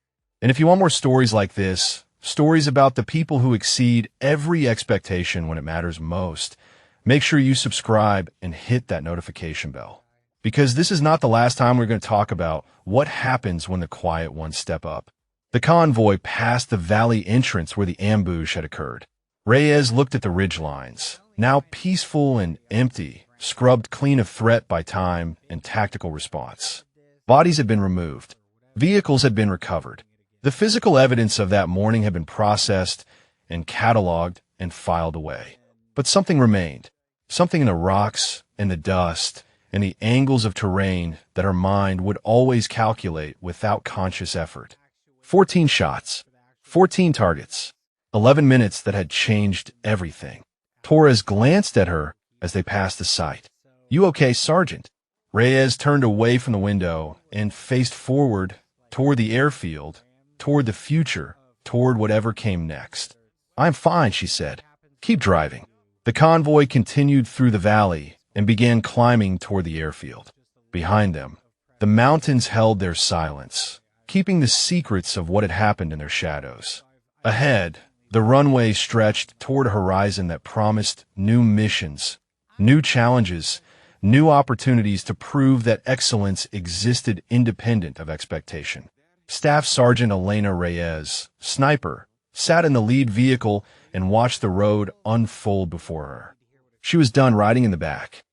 And if you want more stories like this, stories about the people who exceed every expectation when it matters most, make sure you subscribe and hit that notification bell. Because this is not the last time we're going to talk about what happens when the quiet ones step up. The convoy passed the valley entrance where the ambush had occurred. Reyes looked at the ridgelines, now peaceful and empty, scrubbed clean of threat by time and tactical response. Bodies had been removed. Vehicles had been recovered. The physical evidence of that morning had been processed and cataloged and filed away. But something remained. Something in the rocks, in the dust, and the angles of terrain that her mind would always calculate without conscious effort. 14 shots, 14 targets, 11 minutes that had changed everything. Torres glanced at her as they passed the site. "You okay, Sergeant?" Reyes turned away from the window and faced forward toward the airfield, toward the future, toward whatever came next. "I'm fine," she said. "Keep driving." The convoy continued through the valley and began climbing toward the airfield. Behind them, the mountains held their silence, keeping the secrets of what had happened in their shadows. Ahead, the runway stretched toward a horizon that promised new missions, new challenges, new opportunities to prove that excellence existed independent of expectation. Staff Sergeant Elena Reyes, sniper, sat in the lead vehicle and watched the road unfold before her. She was done riding in the back.